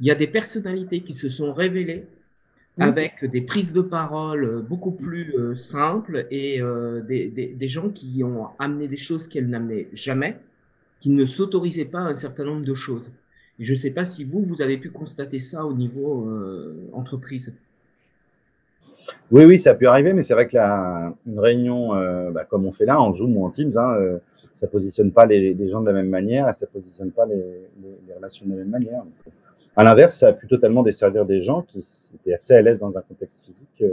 il y a des personnalités qui se sont révélées avec des prises de parole beaucoup plus simples et des gens qui ont amené des choses qu'elles n'amenaient jamais, qui ne s'autorisaient pas un certain nombre de choses. Et je ne sais pas si vous avez pu constater ça au niveau entreprise. Oui, oui, ça a pu arriver, mais c'est vrai que une réunion, comme on fait là, en Zoom ou en Teams, hein, ça positionne pas les gens de la même manière et ça positionne pas les relations de la même manière. Donc, à l'inverse, ça a pu totalement desservir des gens qui étaient assez à l'aise dans un contexte physique.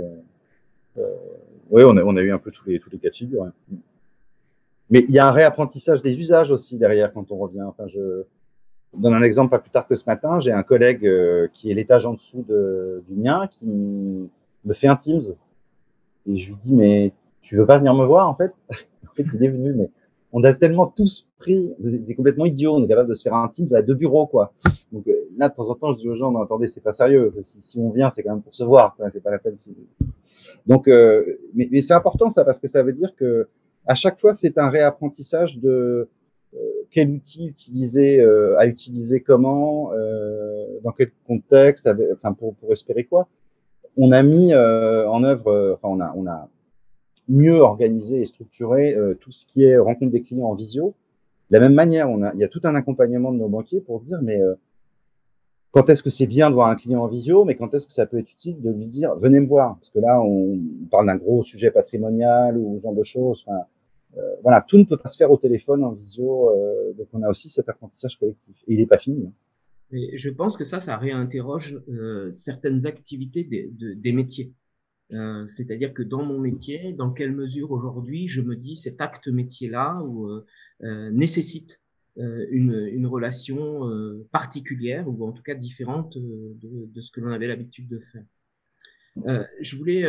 Oui, on a eu un peu tous les cas de figure. Hein. Mais il y a un réapprentissage des usages aussi derrière quand on revient. Enfin, je donne un exemple pas plus tard que ce matin. J'ai un collègue qui est l'étage en dessous du mien qui me fait un Teams. Et je lui dis, mais tu veux pas venir me voir, en fait? En fait, il est venu, mais on a tellement tous pris, c'est complètement idiot, on est capable de se faire un Teams à 2 bureaux, quoi. Donc là, de temps en temps, je dis aux gens, non, attendez, c'est pas sérieux. Si on vient, c'est quand même pour se voir, quoi. C'est pas la peine. Donc, mais c'est important, ça, parce que ça veut dire que à chaque fois, c'est un réapprentissage de quel outil utiliser, à utiliser comment, dans quel contexte, enfin, pour espérer quoi. On a mis en œuvre, enfin, on a mieux organisé et structuré tout ce qui est rencontre des clients en visio. De la même manière, il y a tout un accompagnement de nos banquiers pour dire, mais quand est-ce que c'est bien de voir un client en visio, mais quand est-ce que ça peut être utile de lui dire, venez me voir, parce que là, on parle d'un gros sujet patrimonial ou ce genre de choses. Enfin, voilà, tout ne peut pas se faire au téléphone en visio, donc on a aussi cet apprentissage collectif. Et il n'est pas fini. Hein. Et je pense que ça réinterroge certaines activités des métiers. C'est-à-dire que dans mon métier, dans quelle mesure aujourd'hui je me dis cet acte métier-là nécessite une relation particulière ou en tout cas différente de ce que l'on avait l'habitude de faire. Je voulais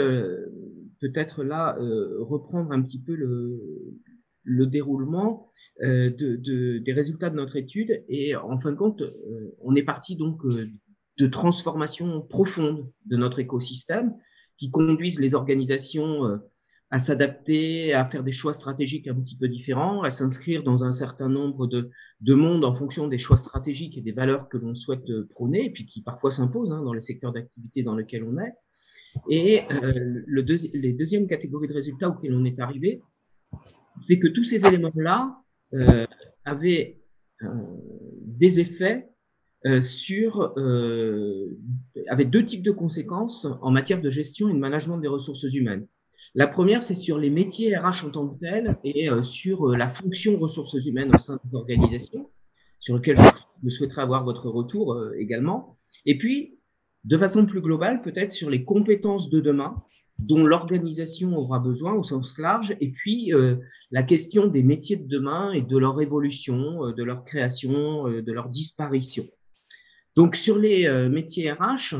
peut-être là reprendre un petit peu le déroulement des résultats de notre étude et en fin de compte, on est parti donc de transformations profondes de notre écosystème qui conduisent les organisations à s'adapter, à faire des choix stratégiques un petit peu différents, à s'inscrire dans un certain nombre de mondes en fonction des choix stratégiques et des valeurs que l'on souhaite prôner, et puis qui parfois s'imposent dans les secteurs d'activité dans lesquels on est. Et les deuxièmes catégories de résultats auxquels on est arrivé, c'est que tous ces éléments-là avaient des effets avec deux types de conséquences en matière de gestion et de management des ressources humaines. La première, c'est sur les métiers RH en tant que tels et sur la fonction ressources humaines au sein des organisations, sur lequel je souhaiterais avoir votre retour également. Et puis, de façon plus globale, peut-être sur les compétences de demain dont l'organisation aura besoin au sens large, et puis la question des métiers de demain et de leur évolution, de leur création, de leur disparition. Donc, sur les métiers RH,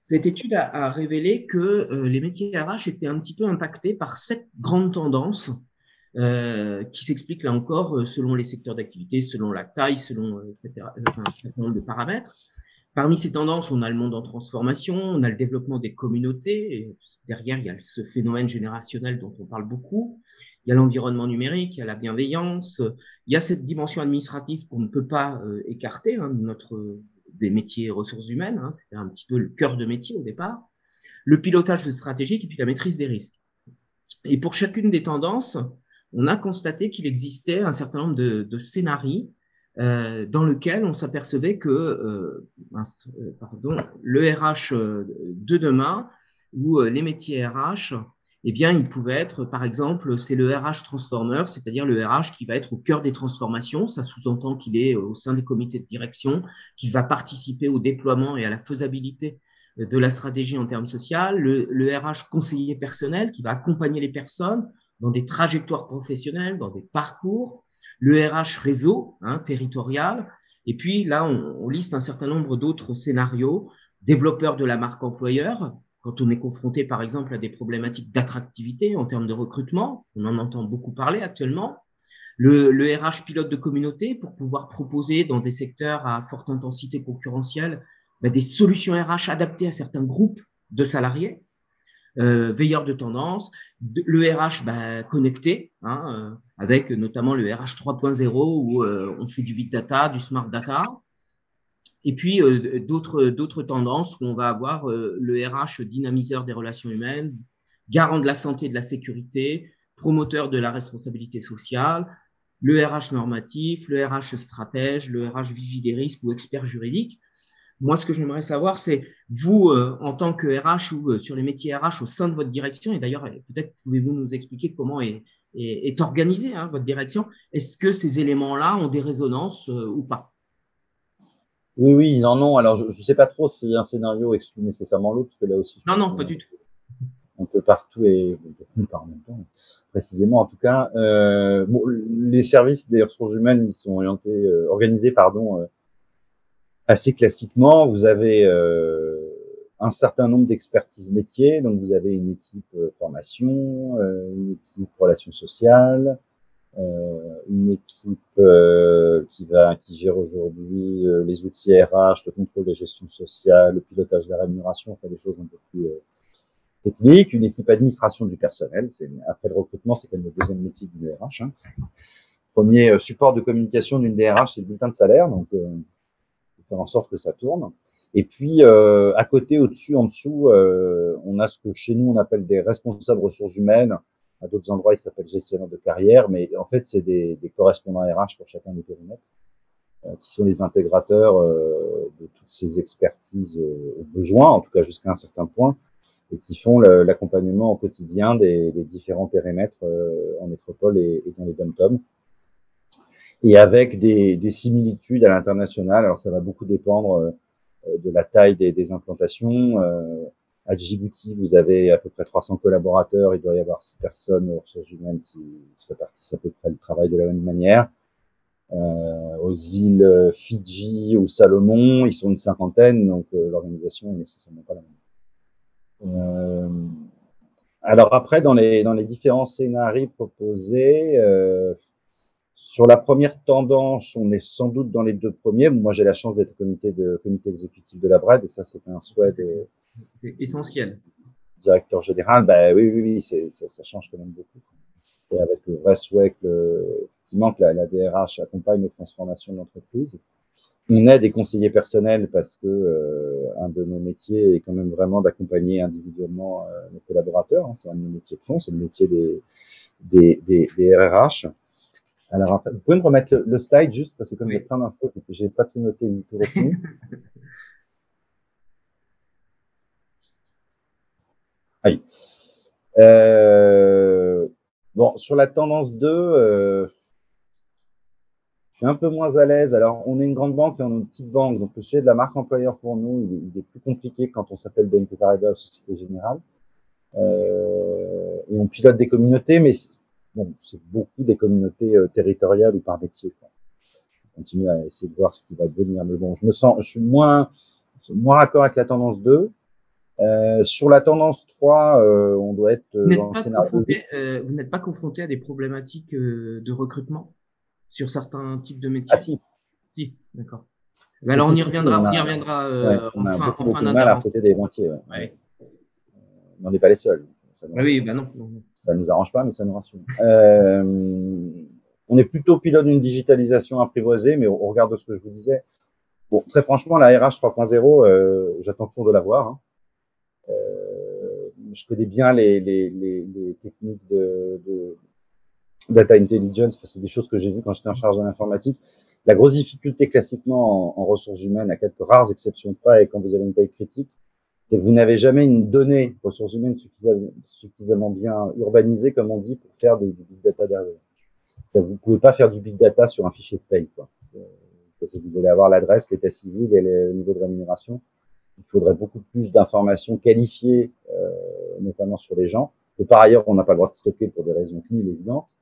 Cette étude a révélé que les métiers RH étaient un petit peu impactés par 7 grandes tendances qui s'expliquent là encore selon les secteurs d'activité, selon la taille, selon etc., enfin, un certain nombre de paramètres. Parmi ces tendances, on a le monde en transformation, on a le développement des communautés, et derrière, il y a ce phénomène générationnel dont on parle beaucoup, il y a l'environnement numérique, il y a la bienveillance, il y a cette dimension administrative qu'on ne peut pas écarter des métiers ressources humaines, hein, c'était un petit peu le cœur de métier au départ, le pilotage stratégique et puis la maîtrise des risques. Et pour chacune des tendances, on a constaté qu'il existait un certain nombre de scénarios dans lequel on s'apercevait que le RH de demain ou les métiers RH, eh bien, ils pouvaient être, par exemple, c'est le RH transformer, c'est-à-dire le RH qui va être au cœur des transformations. Ça sous-entend qu'il est au sein des comités de direction, qu'il va participer au déploiement et à la faisabilité de la stratégie en termes sociaux, le RH conseiller personnel qui va accompagner les personnes dans des trajectoires professionnelles, dans des parcours, le RH réseau territorial, et puis là, on liste un certain nombre d'autres scénarios, développeur de la marque employeur, quand on est confronté par exemple à des problématiques d'attractivité en termes de recrutement, on en entend beaucoup parler actuellement, le RH pilote de communauté pour pouvoir proposer dans des secteurs à forte intensité concurrentielle des solutions RH adaptées à certains groupes de salariés, veilleur de tendance, le RH connecté, avec notamment le RH 3.0 où on fait du big data, du smart data, et puis d'autres tendances où on va avoir le RH dynamiseur des relations humaines, garant de la santé et de la sécurité, promoteur de la responsabilité sociale, le RH normatif, le RH stratège, le RH vigie des risques ou expert juridique. Moi, ce que j'aimerais savoir, c'est vous, en tant que RH ou sur les métiers RH au sein de votre direction, et d'ailleurs, peut-être pouvez-vous nous expliquer comment est organisée votre direction. Est-ce que ces éléments-là ont des résonances ou pas? Oui, oui, ils en ont. Alors, je ne sais pas trop si un scénario exclut nécessairement l'autre, parce que là aussi, je Non, pense non, qu'on pas est du tout. un peu partout et pas en même temps, précisément en tout cas. Bon, les services des ressources humaines, ils sont organisés, assez classiquement. Vous avez un certain nombre d'expertises métiers, donc vous avez une équipe formation, une équipe relations sociales, une équipe qui gère aujourd'hui les outils RH, le contrôle de gestion sociale, le pilotage de la rémunération, enfin des choses un peu plus techniques, une équipe administration du personnel. Après le recrutement, c'est quand même le deuxième métier d'une RH. Hein. Premier support de communication d'une DRH, c'est le bulletin de salaire, donc faire en sorte que ça tourne. Et puis à côté, au-dessus, en dessous, on a ce que chez nous on appelle des responsables ressources humaines. À d'autres endroits, ils s'appellent gestionnaires de carrière, mais en fait, c'est des correspondants RH pour chacun des périmètres, qui sont les intégrateurs de toutes ces expertises au besoin, en tout cas jusqu'à un certain point, et qui font l'accompagnement au quotidien des différents périmètres en métropole et dans les dom-toms. Et avec des similitudes à l'international. Alors, ça va beaucoup dépendre de la taille des implantations. À Djibouti, vous avez à peu près 300 collaborateurs. Il doit y avoir 6 personnes aux ressources humaines qui se répartissent à peu près le travail de la même manière. Aux îles Fidji ou Salomon, ils sont une cinquantaine, donc l'organisation n'est nécessairement pas la même. Alors après, dans les différents scénarios proposés, sur la première tendance, on est sans doute dans les deux premiers. Moi, j'ai la chance d'être comité exécutif de la BRED, et ça, c'était un souhait C'est essentiel. directeur général. Ben oui, ça change quand même beaucoup. Et avec le vrai souhait effectivement, que la DRH accompagne les transformations de l'entreprise. On est des conseillers personnels parce que un de nos métiers est quand même vraiment d'accompagner individuellement nos collaborateurs. Hein. C'est un de nos métiers de fond, c'est le métier des RRH. Alors, après, vous pouvez me remettre le slide juste parce que comme il y a plein d'infos, j'ai pas tout noté ni tout retenu. Allez. Bon, sur la tendance 2, je suis un peu moins à l'aise. Alors, on est une grande banque et on est une petite banque, donc le sujet de la marque employeur pour nous, il est plus compliqué quand on s'appelle BNP Paribas Société Générale. Et on pilote des communautés, mais bon, c'est beaucoup des communautés territoriales ou par métier. Quoi. On continue à essayer de voir ce qui va devenir. Mais bon, je suis moins raccord avec la tendance 2. Sur la tendance 3, on doit être dans le scénario 8. Vous n'êtes pas confronté à des problématiques de recrutement sur certains types de Ah métiers? Si, Si, d'accord. Mais si, alors si, si, si, on y reviendra ouais, on a en beaucoup, fin beaucoup de mal à d'intervention. recruter des banquiers. Ouais, ouais. Ouais. On n'est pas les seuls. Ça Bah nous, oui, bah non, non, non. ça nous arrange pas, mais ça nous rassure. On est plutôt pilote d'une digitalisation apprivoisée, mais au regard de ce que je vous disais, bon, très franchement, la RH 3.0, j'attends toujours de la voir. Hein. Je connais bien les techniques de data intelligence. Enfin, c'est des choses que j'ai vues quand j'étais en charge de l'informatique. La grosse difficulté classiquement en ressources humaines, à quelques rares exceptions près, et quand vous avez une taille critique, c'est que vous n'avez jamais une donnée ressources humaines suffisamment bien urbanisée, comme on dit, pour faire du big data derrière. Vous ne pouvez pas faire du big data sur un fichier de paye, quoi. Parce que vous allez avoir l'adresse, l'état civil et le niveau de rémunération. Il faudrait beaucoup plus d'informations qualifiées, notamment sur les gens, que par ailleurs, on n'a pas le droit de stocker pour des raisons CNIL évidentes,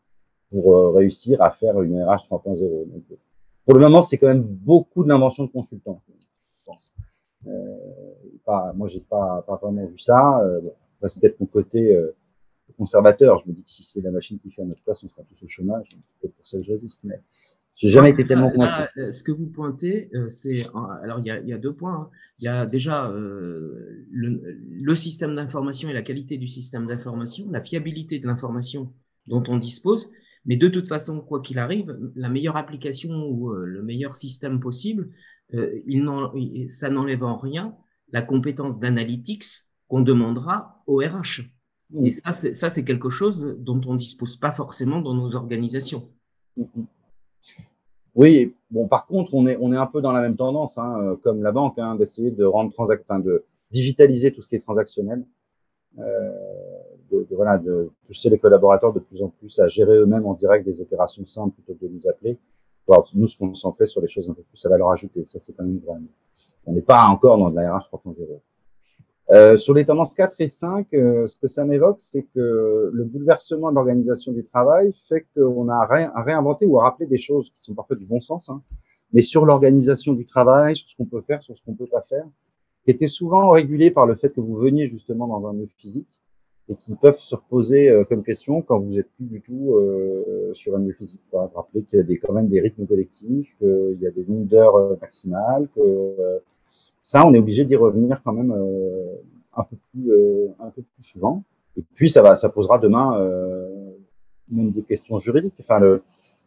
pour réussir à faire une RH 3.0. Donc, pour le moment, c'est quand même beaucoup de l'invention de consultants, je pense. Moi, j'ai pas vraiment vu ça. Bon, c'est peut-être mon côté conservateur. Je me dis que si c'est la machine qui fait à notre place, on sera tous au chômage. C'est peut-être pour ça que je résiste. Mais j'ai jamais été tellement convaincu. Ce que vous pointez, alors il y a deux points. Hein. Il y a déjà le système d'information et la qualité du système d'information, la fiabilité de l'information dont on dispose. Mais de toute façon, quoi qu'il arrive, la meilleure application ou le meilleur système possible, ça n'enlève en rien la compétence d'analytics qu'on demandera au RH. Et ça, c'est quelque chose dont on dispose pas forcément dans nos organisations. Oui, bon, par contre, on est un peu dans la même tendance, hein, comme la banque, hein, d'essayer de rendre de digitaliser tout ce qui est transactionnel, voilà, de pousser les collaborateurs de plus en plus à gérer eux-mêmes en direct des opérations simples plutôt que de nous appeler, pour nous se concentrer sur les choses un peu plus à valeur ajoutée. Ça, c'est quand même vrai. On n'est pas encore dans de la RH 3.0. Sur les tendances 4 et 5, ce que ça m'évoque, c'est que le bouleversement de l'organisation du travail fait qu'on a réinventé ou à rappeler des choses qui sont parfois du bon sens, hein, mais sur l'organisation du travail, sur ce qu'on peut faire, sur ce qu'on peut pas faire, qui étaient souvent régulées par le fait que vous veniez justement dans un lieu physique et qui peuvent se reposer comme question quand vous êtes plus du tout sur un lieu physique. Rappeler qu'il y a quand même des rythmes collectifs, qu'il y a des nombres d'heures maximales, que ça, on est obligé d'y revenir quand même un peu plus souvent. Et puis, ça posera demain même des questions juridiques. Enfin, vous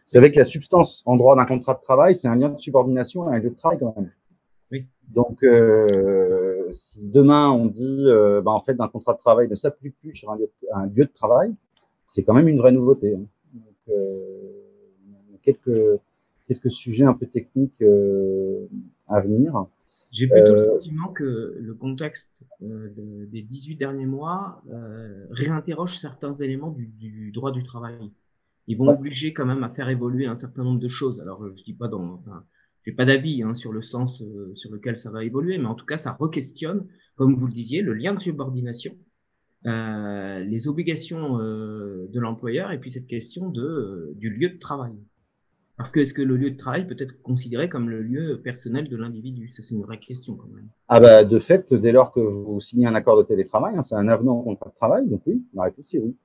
savez que la substance en droit d'un contrat de travail, c'est un lien de subordination à un lieu de travail quand même. Oui. Donc, si demain on dit, en fait, un contrat de travail ne s'applique plus sur un lieu de travail, c'est quand même une vraie nouveauté. Hein. Donc, quelques sujets un peu techniques à venir. J'ai plutôt le sentiment que le contexte des 18 derniers mois réinterroge certains éléments du droit du travail. Ils vont obliger quand même à faire évoluer un certain nombre de choses. Alors, je dis pas enfin, j'ai pas d'avis hein, sur le sens sur lequel ça va évoluer, mais en tout cas, ça re-questionne, comme vous le disiez, le lien de subordination, les obligations de l'employeur et puis cette question du lieu de travail. Parce que est-ce que le lieu de travail peut être considéré comme le lieu personnel de l'individu? Ça, c'est une vraie question quand même. Ah bah, de fait, dès lors que vous signez un accord de télétravail, hein, c'est un avenant au contrat de travail, donc oui, la réponse est oui.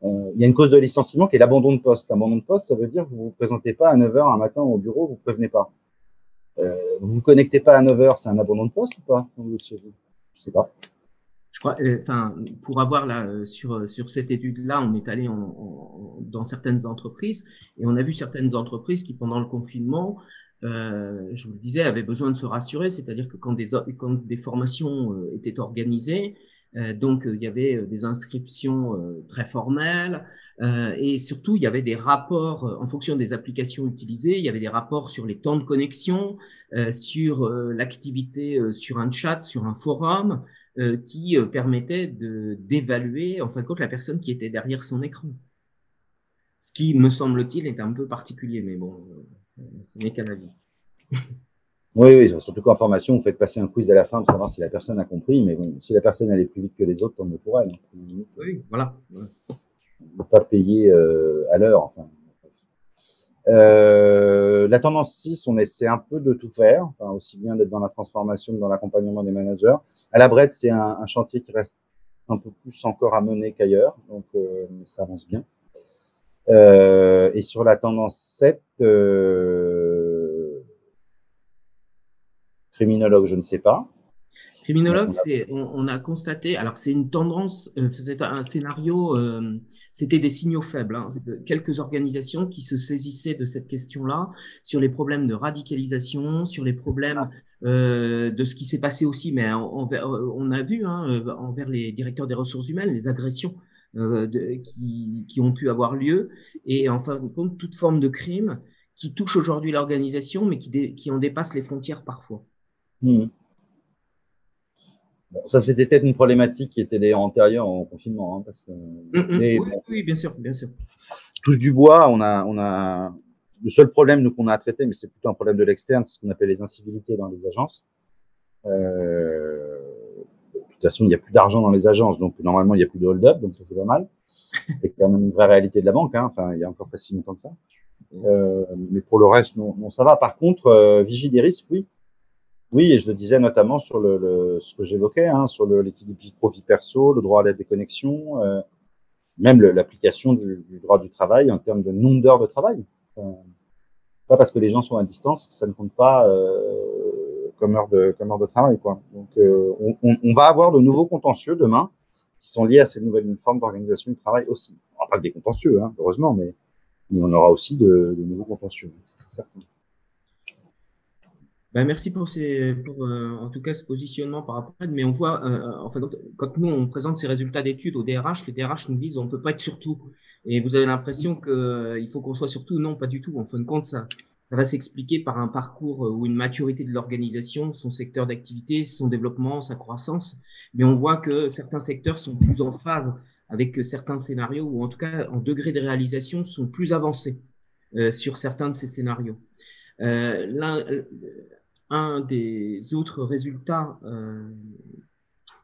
Il y a une cause de licenciement qui est l'abandon de poste. L'abandon de poste, ça veut dire que vous vous présentez pas à 9 heures un matin au bureau, vous prévenez pas. Vous vous connectez pas à 9 heures, c'est un abandon de poste ou pas? Je sais pas. Je crois, enfin, pour avoir là sur cette étude-là, on est allé dans certaines entreprises et on a vu certaines entreprises qui, pendant le confinement, je vous le disais, avaient besoin de se rassurer, c'est-à-dire que quand des formations étaient organisées, donc il y avait des inscriptions très formelles et surtout il y avait des rapports en fonction des applications utilisées, il y avait des rapports sur les temps de connexion, sur l'activité sur un chat, sur un forum qui permettait d'évaluer en fin de compte la personne qui était derrière son écran. Ce qui, me semble-t-il, est un peu particulier, mais bon, ce n'est qu'un avis. Oui, oui, surtout qu'en formation, vous faites passer un quiz à la fin pour savoir si la personne a compris, mais bon, si la personne allait plus vite que les autres, tant mieux pour elle. Oui, voilà. Ne pas payer à l'heure. Enfin. La tendance 6, on essaie un peu de tout faire, enfin, aussi bien d'être dans la transformation que dans l'accompagnement des managers. À la Bred, c'est un chantier qui reste un peu plus encore à mener qu'ailleurs, donc ça avance bien. Et sur la tendance 7, criminologue, je ne sais pas. Criminologue, on a constaté, alors c'est une tendance, c'est un scénario, c'était des signaux faibles, hein, quelques organisations qui se saisissaient de cette question-là, sur les problèmes de radicalisation, sur les problèmes de ce qui s'est passé aussi, mais on a vu envers les directeurs des ressources humaines, les agressions qui ont pu avoir lieu, et en fin de compte, toute forme de crime qui touche aujourd'hui l'organisation, mais qui en dépasse les frontières parfois. Bon, ça, c'était peut-être une problématique qui était d'ailleurs antérieure au confinement, hein, parce que. Mais Oui, bon, oui, bien sûr, bien sûr. touche du bois, le seul problème nous qu'on a à traiter, mais c'est plutôt un problème de l'externe, c'est ce qu'on appelle les incivilités dans les agences. De toute façon, il n'y a plus d'argent dans les agences, donc normalement il n'y a plus de hold-up, donc ça c'est pas mal. C'était quand même une vraie réalité de la banque, hein. Enfin il y a encore pas si longtemps que ça. Mais pour le reste, non, ça va. Par contre, vigie des risques, oui. Oui, et je le disais notamment sur ce que j'évoquais, hein, sur l'équilibre profit perso, le droit à la déconnexion, même l'application du droit du travail en termes de nombre d'heures de travail. Pas parce que les gens sont à distance que ça ne compte pas comme heure de travail, quoi. Donc, on va avoir de nouveaux contentieux demain qui sont liés à ces nouvelles formes d'organisation du travail aussi. On n'aura pas que des contentieux, hein, heureusement, mais on aura aussi de nouveaux contentieux, c'est certain. Ben, merci pour en tout cas ce positionnement par rapport à, mais on voit, enfin, quand nous on présente ces résultats d'études au DRH, les DRH nous disent on peut pas être sur tout. Et vous avez l'impression que il faut qu'on soit sur tout. Non, pas du tout. En fin de compte, ça va s'expliquer par un parcours ou une maturité de l'organisation, son secteur d'activité, son développement, sa croissance. Mais on voit que certains secteurs sont plus en phase avec certains scénarios, ou en tout cas en degré de réalisation sont plus avancés sur certains de ces scénarios. L'un, un des autres résultats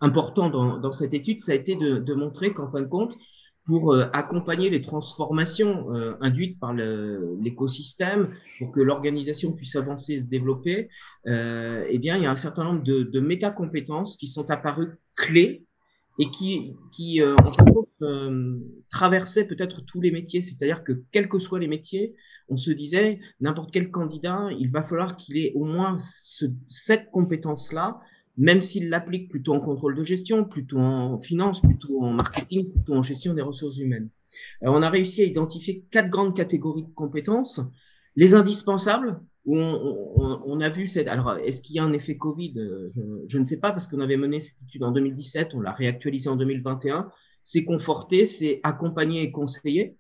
importants dans cette étude, ça a été de montrer qu'en fin de compte, pour accompagner les transformations induites par l'écosystème, pour que l'organisation puisse avancer et se développer, eh bien, il y a un certain nombre de métacompétences qui sont apparues clés et qui en fin de compte, traversaient peut-être tous les métiers. C'est-à-dire que quels que soient les métiers, on se disait, n'importe quel candidat, il va falloir qu'il ait au moins cette compétence-là, même s'il l'applique plutôt en contrôle de gestion, plutôt en finance, plutôt en marketing, plutôt en gestion des ressources humaines. On a réussi à identifier 4 grandes catégories de compétences. Les indispensables, où on a vu cette. Alors, est-ce qu'il y a un effet Covid? Je ne sais pas, parce qu'on avait mené cette étude en 2017, on l'a réactualisée en 2021. C'est conforter, c'est accompagner et conseiller,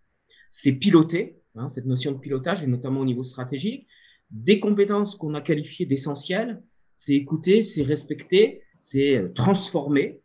c'est piloter, hein, cette notion de pilotage, et notamment au niveau stratégique. Des compétences qu'on a qualifiées d'essentielles, c'est écouter, c'est respecter, c'est transformer.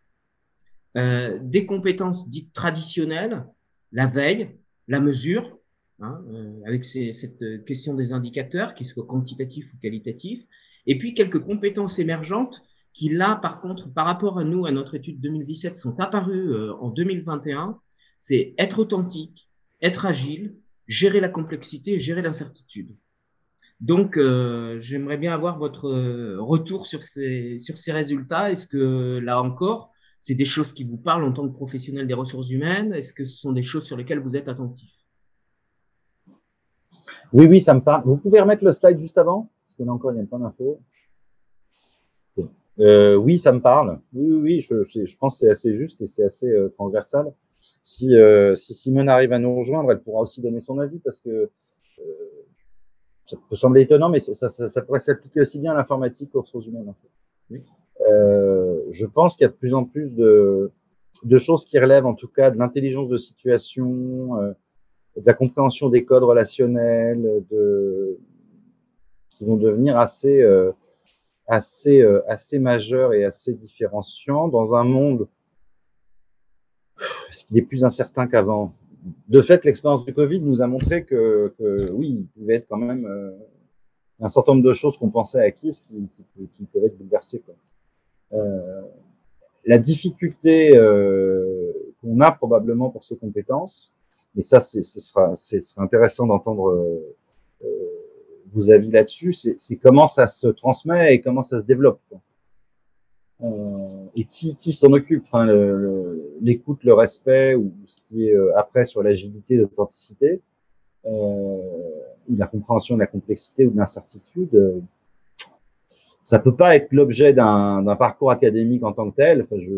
Des compétences dites traditionnelles, la veille, la mesure, hein, avec cette question des indicateurs, qu'ils soient quantitatifs ou qualitatifs, et puis quelques compétences émergentes qui, là, par contre, par rapport à nous, à notre étude 2017, sont apparues en 2021, c'est être authentique, être agile, gérer la complexité, gérer l'incertitude. Donc, j'aimerais bien avoir votre retour sur ces résultats. Est-ce que, là encore, c'est des choses qui vous parlent en tant que professionnel des ressources humaines? Est-ce que ce sont des choses sur lesquelles vous êtes attentif? Oui, oui, ça me parle. Vous pouvez remettre le slide juste avant? Parce que là encore, il y a plein d'infos. Oui, ça me parle. Oui, je pense que c'est assez juste et c'est assez transversal. Si Simone arrive à nous rejoindre, elle pourra aussi donner son avis parce que ça peut sembler étonnant, mais ça pourrait s'appliquer aussi bien à l'informatique qu'aux ressources humaines. En fait. Oui. Je pense qu'il y a de plus en plus de choses qui relèvent en tout cas de l'intelligence de situation, de la compréhension des codes relationnels, qui vont devenir assez majeurs et assez différenciants dans un monde parce qu'il est plus incertain qu'avant. De fait, l'expérience du Covid nous a montré que oui, il pouvait être quand même un certain nombre de choses qu'on pensait acquises qui peuvent être bouleversées. Quoi. La difficulté qu'on a probablement pour ces compétences, mais ça, ce sera intéressant d'entendre vos avis là-dessus, c'est comment ça se transmet et comment ça se développe, quoi. Et qui s'en occupe, enfin, l'écoute, le respect, ou ce qui est après sur l'agilité, l'authenticité, ou la compréhension de la complexité ou de l'incertitude, ça peut pas être l'objet d'un parcours académique en tant que tel. Enfin, je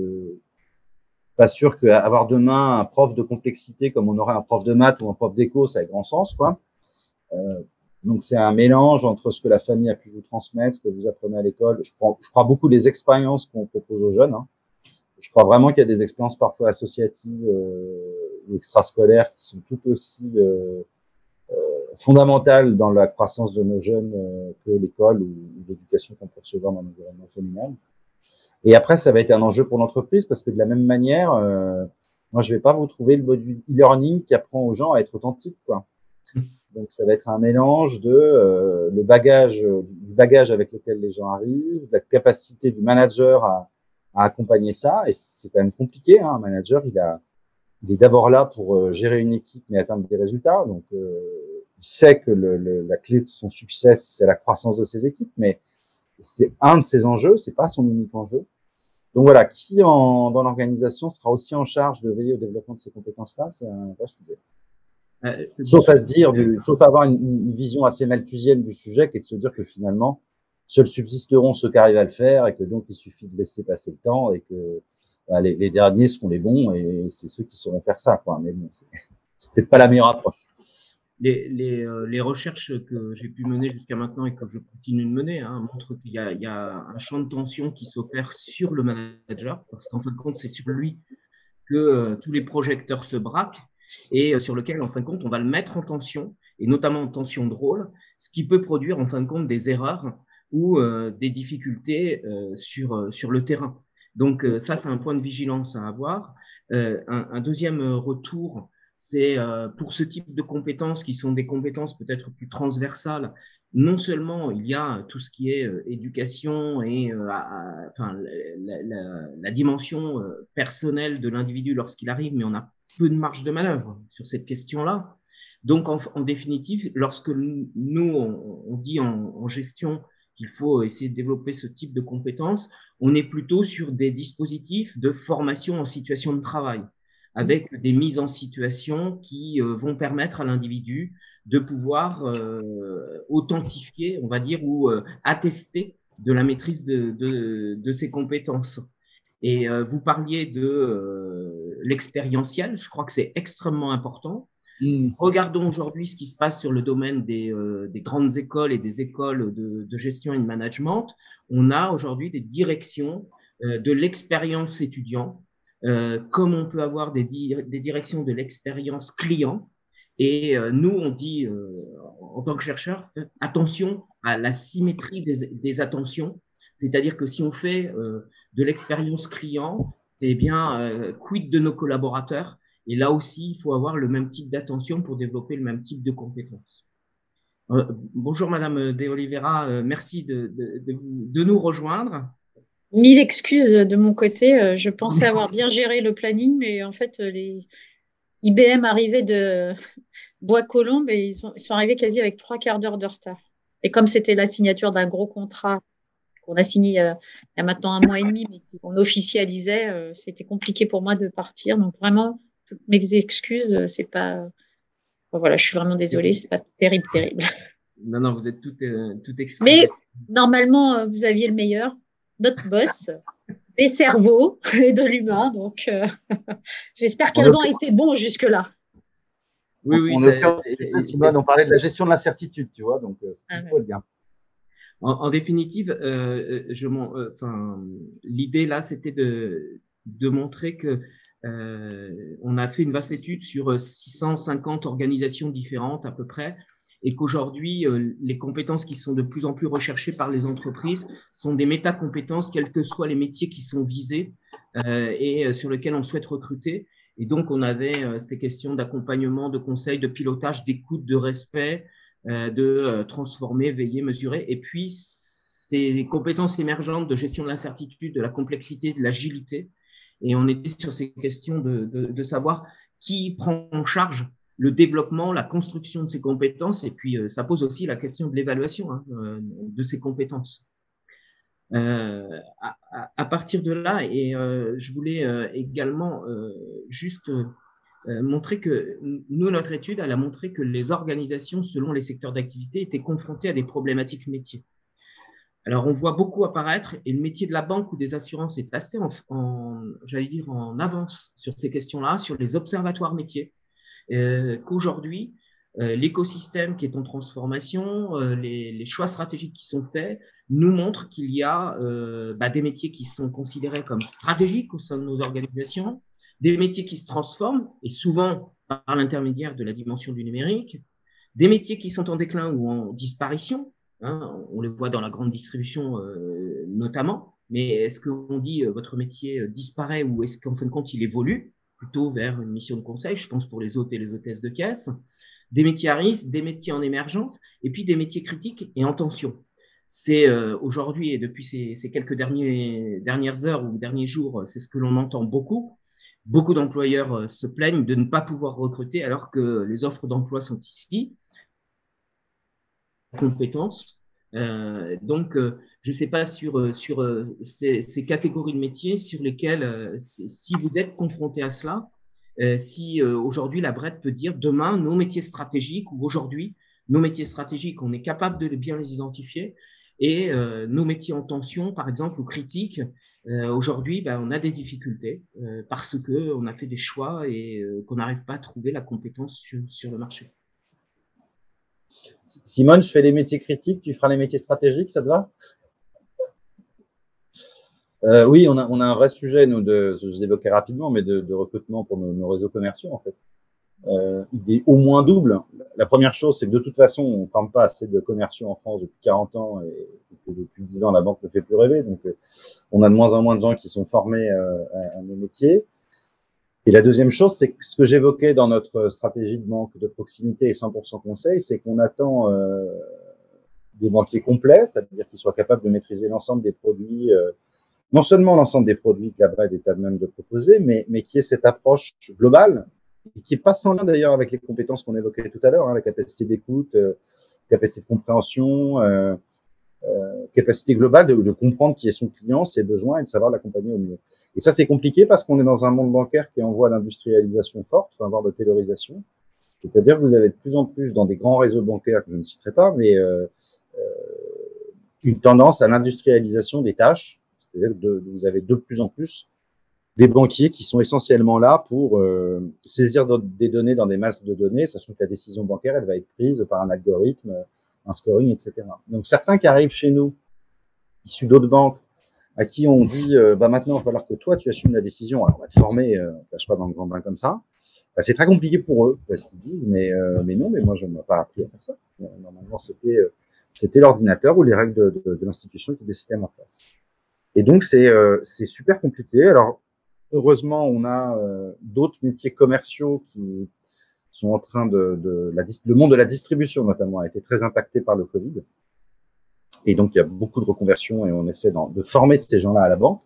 pas sûr qu'avoir demain un prof de complexité comme on aurait un prof de maths ou un prof d'éco, ça a grand sens, quoi. Donc c'est un mélange entre ce que la famille a pu vous transmettre, ce que vous apprenez à l'école. Je crois beaucoup les expériences qu'on propose aux jeunes, hein. Je crois vraiment qu'il y a des expériences parfois associatives ou extrascolaires qui sont tout aussi fondamentales dans la croissance de nos jeunes que l'école ou l'éducation qu'on peut recevoir dans l'environnement familial. Et après, ça va être un enjeu pour l'entreprise parce que de la même manière, moi, je vais pas vous trouver le module e-learning qui apprend aux gens à être authentiques, quoi. Donc, ça va être un mélange de du bagage avec lequel les gens arrivent, la capacité du manager à accompagner ça. Et c'est quand même compliqué, hein. Un manager, il est d'abord là pour gérer une équipe mais atteindre des résultats. Donc, il sait que la clé de son succès, c'est la croissance de ses équipes, mais c'est un de ses enjeux, c'est pas son unique enjeu. Donc voilà, qui dans l'organisation sera aussi en charge de veiller au développement de ces compétences-là, c'est un vrai sujet. Sauf avoir une vision assez malthusienne du sujet, qui est de se dire que finalement, seuls subsisteront ceux qui arrivent à le faire et que donc il suffit de laisser passer le temps et que les derniers seront les bons et c'est ceux qui sauront faire ça, quoi. Mais bon, c'est peut-être pas la meilleure approche. Les recherches que j'ai pu mener jusqu'à maintenant et que je continue de mener montrent qu'il y a un champ de tension qui s'opère sur le manager, parce qu'en fin de compte, c'est sur lui que tous les projecteurs se braquent et sur lequel, en fin de compte, on va le mettre en tension, et notamment en tension de rôle, ce qui peut produire, en fin de compte, des erreurs ou des difficultés sur le terrain. Donc ça, c'est un point de vigilance à avoir. Un deuxième retour, c'est pour ce type de compétences qui sont des compétences peut-être plus transversales. Non seulement il y a tout ce qui est éducation et enfin, la dimension personnelle de l'individu lorsqu'il arrive, mais on a peu de marge de manœuvre sur cette question-là. Donc, en définitive, lorsque nous, on dit en gestion qu'il faut essayer de développer ce type de compétences, on est plutôt sur des dispositifs de formation en situation de travail, avec des mises en situation qui vont permettre à l'individu de pouvoir authentifier, on va dire, ou attester de la maîtrise de ses compétences. Et vous parliez de l'expérientiel, je crois que c'est extrêmement important. Regardons aujourd'hui ce qui se passe sur le domaine des grandes écoles et des écoles de gestion et de management. On a aujourd'hui des directions de l'expérience étudiant, comme on peut avoir des directions de l'expérience client. Et nous, on dit, en tant que chercheur, attention à la symétrie des attentions. C'est-à-dire que si on fait de l'expérience client, eh bien, quid de nos collaborateurs? Et là aussi, il faut avoir le même type d'attention pour développer le même type de compétences. Bonjour Madame De Oliveira, merci de nous rejoindre. Mille excuses de mon côté. Je pensais avoir bien géré le planning, mais en fait, les IBM arrivaient de Bois-Colombes et ils sont arrivés quasi avec 3/4 d'heure de retard. Et comme c'était la signature d'un gros contrat qu'on a signé il y a maintenant 1 mois et demi, mais qu'on officialisait, c'était compliqué pour moi de partir. Donc vraiment, toutes mes excuses, c'est pas. Voilà, je suis vraiment désolée, c'est pas terrible. Non, non, vous êtes tout excusé. Mais normalement, vous aviez le meilleur, notre boss, des cerveaux et de l'humain. Donc, j'espère qu'Alban était bon jusque-là. Oui, oui. Simone, on parlait de la gestion de l'incertitude, tu vois, donc c'est plutôt bien. En définitive, l'idée là, c'était de montrer que on a fait une vaste étude sur 650 organisations différentes à peu près, et qu'aujourd'hui, les compétences qui sont de plus en plus recherchées par les entreprises sont des métacompétences, quels que soient les métiers qui sont visés et sur lesquels on souhaite recruter. Et donc, on avait ces questions d'accompagnement, de conseil, de pilotage, d'écoute, de respect, de transformer, veiller, mesurer. Et puis, ces compétences émergentes de gestion de l'incertitude, de la complexité, de l'agilité. Et on était sur ces questions de savoir qui prend en charge le développement, la construction de ces compétences, et puis ça pose aussi la question de l'évaluation de ces compétences. À partir de là, et je voulais également juste montrer que nous, notre étude, elle a montré que les organisations, selon les secteurs d'activité, étaient confrontées à des problématiques métiers. Alors, on voit beaucoup apparaître, et le métier de la banque ou des assurances est assez j'allais dire, en avance sur ces questions-là, sur les observatoires métiers, qu'aujourd'hui, l'écosystème qui est en transformation, les choix stratégiques qui sont faits, nous montrent qu'il y a des métiers qui sont considérés comme stratégiques au sein de nos organisations, des métiers qui se transforment, et souvent par l'intermédiaire de la dimension du numérique, des métiers qui sont en déclin ou en disparition, hein, on les voit dans la grande distribution notamment, mais est-ce qu'on dit votre métier disparaît ou est-ce qu'en fin de compte il évolue plutôt vers une mission de conseil, je pense pour les hôtes et les hôtesses de caisse, des métiers à risque, des métiers en émergence et puis des métiers critiques et en tension. C'est aujourd'hui et depuis ces quelques dernières heures ou derniers jours, c'est ce que l'on entend beaucoup. Beaucoup d'employeurs se plaignent de ne pas pouvoir recruter alors que les offres d'emploi sont ici. Compétences. Donc, je ne sais pas sur ces catégories de métiers sur lesquelles, si vous êtes confronté à cela, si aujourd'hui la BRED peut dire demain, nos métiers stratégiques ou aujourd'hui, nos métiers stratégiques, on est capable de bien les identifier et nos métiers en tension, par exemple, ou critiques, aujourd'hui, on a des difficultés parce qu'on a fait des choix et qu'on n'arrive pas à trouver la compétence sur le marché. Simone, je fais les métiers critiques, tu feras les métiers stratégiques, ça te va? Oui, on a un vrai sujet, nous, je l'évoquais rapidement, mais de recrutement pour nos réseaux commerciaux, en fait. Il est au moins double. La première chose, c'est que de toute façon, on ne forme pas assez de commerciaux en France depuis 40 ans et que depuis 10 ans, la banque ne fait plus rêver. Donc, on a de moins en moins de gens qui sont formés à nos métiers. Et la deuxième chose, c'est que ce que j'évoquais dans notre stratégie de banque de proximité et 100% conseil, c'est qu'on attend des banquiers complets, c'est-à-dire qu'ils soient capables de maîtriser l'ensemble des produits, non seulement l'ensemble des produits que la BRED est à même de proposer, mais qui ait cette approche globale, et qui est pas sans lien d'ailleurs avec les compétences qu'on évoquait tout à l'heure, hein, la capacité d'écoute, capacité de compréhension, capacité globale de comprendre qui est son client, ses besoins et de savoir l'accompagner au mieux. Et ça, c'est compliqué parce qu'on est dans un monde bancaire qui est en voie d'industrialisation forte, enfin, voire de taylorisation. C'est-à-dire que vous avez de plus en plus dans des grands réseaux bancaires que je ne citerai pas, mais une tendance à l'industrialisation des tâches. C'est-à-dire que vous avez de plus en plus des banquiers qui sont essentiellement là pour saisir des données dans des masses de données, sachant que la décision bancaire, elle va être prise par un algorithme, un scoring, etc. Donc, certains qui arrivent chez nous, issus d'autres banques, à qui on dit, maintenant, il va falloir que toi, tu assumes la décision. Alors, on va te former, on ne tâche pas dans le grand bain comme ça. C'est très compliqué pour eux, parce qu'ils disent, mais non, mais moi, je ne m'ai pas appris à faire ça. Normalement, c'était l'ordinateur ou les règles de l'institution qui décidaient à ma place. Et donc, c'est super compliqué. Alors, heureusement, on a d'autres métiers commerciaux qui sont en train le monde de la distribution, notamment, a été très impacté par le Covid. Et donc, il y a beaucoup de reconversions et on essaie de former ces gens-là à la banque.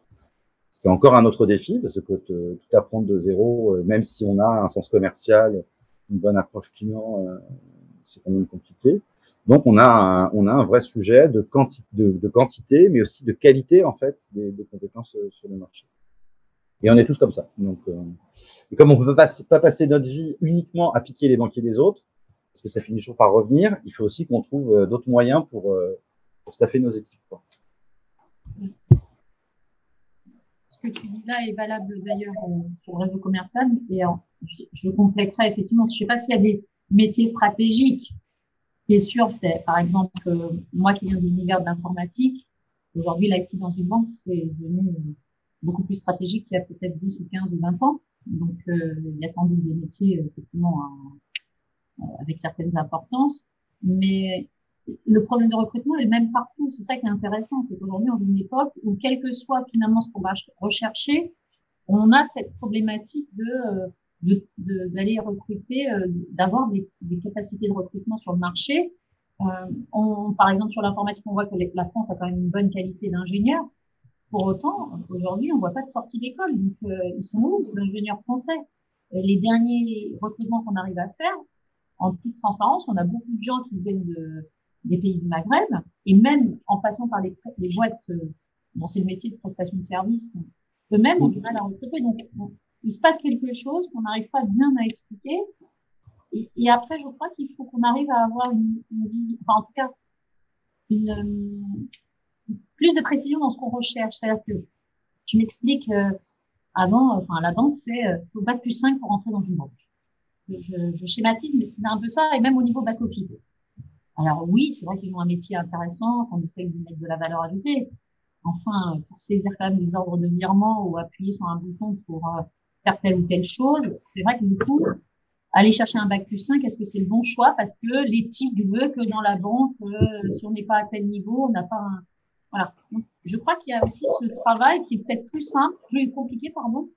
Ce qui est encore un autre défi, parce que tout apprendre de zéro, même si on a un sens commercial, une bonne approche client, c'est quand même compliqué. Donc, on a un vrai sujet de quantité, mais aussi de qualité, en fait, des compétences sur le marché. Et on est tous comme ça. Donc, et comme on peut pas passer notre vie uniquement à piquer les banquiers des autres, parce que ça finit toujours par revenir, il faut aussi qu'on trouve d'autres moyens pour staffer nos équipes, quoi. Ce que tu dis là est valable d'ailleurs sur le réseau commercial. Et je compléterai effectivement, je ne sais pas s'il y a des métiers stratégiques. Ce qui est sûr, par exemple, moi qui viens de l'univers de l'informatique, aujourd'hui, l'IT dans une banque, c'est devenu beaucoup plus stratégique qu'il y a peut-être 10 ou 15 ou 20 ans. Donc, il y a sans doute des métiers, effectivement, avec certaines importances. Mais le problème de recrutement est le même partout. C'est ça qui est intéressant. C'est qu'aujourd'hui, on vit une époque où, quel que soit finalement ce qu'on va rechercher, on a cette problématique d'aller recruter, d'avoir des capacités de recrutement sur le marché. Par exemple, sur l'informatique, on voit que la France a quand même une bonne qualité d'ingénieurs. Pour autant, aujourd'hui, on voit pas de sortie d'école. Donc, ils sont où, les ingénieurs français? les derniers recrutements qu'on arrive à faire, en toute transparence, on a beaucoup de gens qui viennent des pays du Maghreb, et même en passant par les boîtes, bon, c'est le métier de prestation de services, eux-mêmes ont du mal à recruter. Donc, bon, il se passe quelque chose qu'on n'arrive pas bien à expliquer. Et après, je crois qu'il faut qu'on arrive à avoir une vision, enfin, en tout cas, plus de précision dans ce qu'on recherche. C'est-à-dire que je m'explique, avant, enfin, la banque, c'est faut bac plus 5 pour rentrer dans une banque. Je schématise, mais c'est un peu ça, et même au niveau back-office. Alors oui, c'est vrai qu'ils ont un métier intéressant, qu'on essaye de mettre de la valeur ajoutée. Enfin, pour saisir quand même des ordres de virement ou appuyer sur un bouton pour faire telle ou telle chose, c'est vrai que du coup, aller chercher un bac plus 5, est-ce que c'est le bon choix? Parce que l'éthique veut que dans la banque, si on n'est pas à tel niveau, on n'a pas un... Voilà. Donc, je crois qu'il y a aussi ce travail qui est peut-être plus simple, plus compliqué, pardon,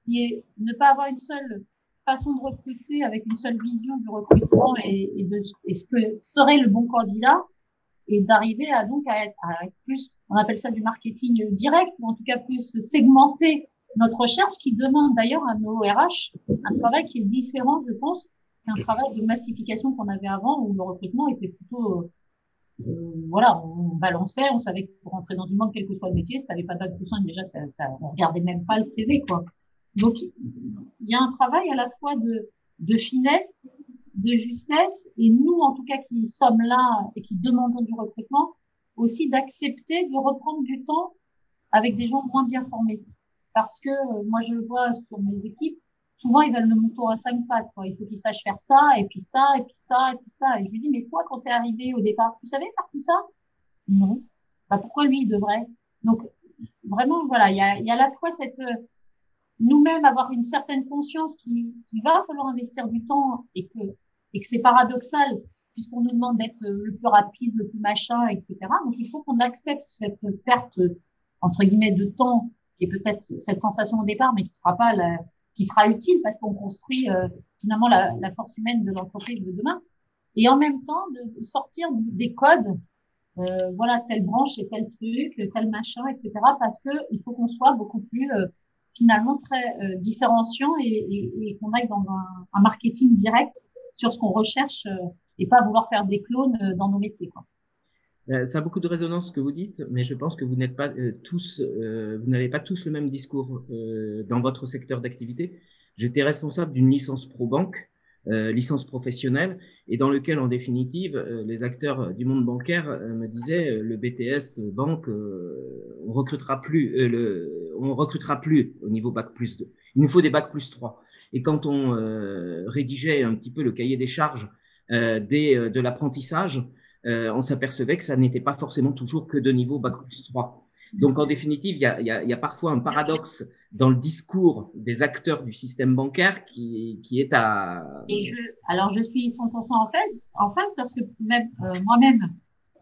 qui est ne pas avoir une seule façon de recruter avec une seule vision du recrutement et ce que serait le bon candidat, et d'arriver à être plus, on appelle ça du marketing direct, ou en tout cas plus segmenter notre recherche, qui demande d'ailleurs à nos RH un travail qui est différent, je pense, qu'un travail de massification qu'on avait avant, où le recrutement était plutôt, voilà, on balançait, on savait que pour rentrer dans une banque, quel que soit le métier, si t'avais pas de bac plus 5, déjà, on regardait même pas le CV, quoi. Donc, il y a un travail à la fois de finesse, de justesse, et nous, en tout cas, qui sommes là et qui demandons du recrutement, aussi d'accepter de reprendre du temps avec des gens moins bien formés. Parce que moi, je le vois sur mes équipes, souvent, ils veulent le mouton à 5 pattes, quoi. Il faut qu'ils sachent faire ça, et puis ça, et puis ça, et puis ça. Et je lui dis, mais toi, quand t'es arrivé au départ, tu savais faire tout ça? Non. Bah, pourquoi lui, il devrait? Donc, vraiment, voilà, il y a à la fois cette, nous-mêmes avoir une certaine conscience qu'il va falloir investir du temps et que c'est paradoxal puisqu'on nous demande d'être le plus rapide, le plus machin, etc. Donc, il faut qu'on accepte cette perte, entre guillemets, de temps qui est peut-être cette sensation au départ, mais qui sera pas qui sera utile parce qu'on construit finalement la force humaine de l'entreprise de demain. Et en même temps, de sortir des codes, voilà, telle branche et tel truc, tel machin, etc. Parce que il faut qu'on soit beaucoup plus finalement très différenciant et qu'on aille dans un marketing direct sur ce qu'on recherche et pas vouloir faire des clones dans nos métiers, quoi. Ça a beaucoup de résonance ce que vous dites, mais je pense que vous n'êtes pas tous, vous n'avez pas tous le même discours dans votre secteur d'activité. J'étais responsable d'une licence pro banque, licence professionnelle, et dans lequel, en définitive, les acteurs du monde bancaire me disaient le BTS banque, on recrutera plus, on recrutera plus au niveau bac plus 2. Il nous faut des bac plus 3. Et quand on rédigeait un petit peu le cahier des charges de l'apprentissage, on s'apercevait que ça n'était pas forcément toujours que de niveau bac plus 3. Donc, en définitive, il y a parfois un paradoxe dans le discours des acteurs du système bancaire qui est à... Et alors, je suis 100% en phase parce que même, moi-même,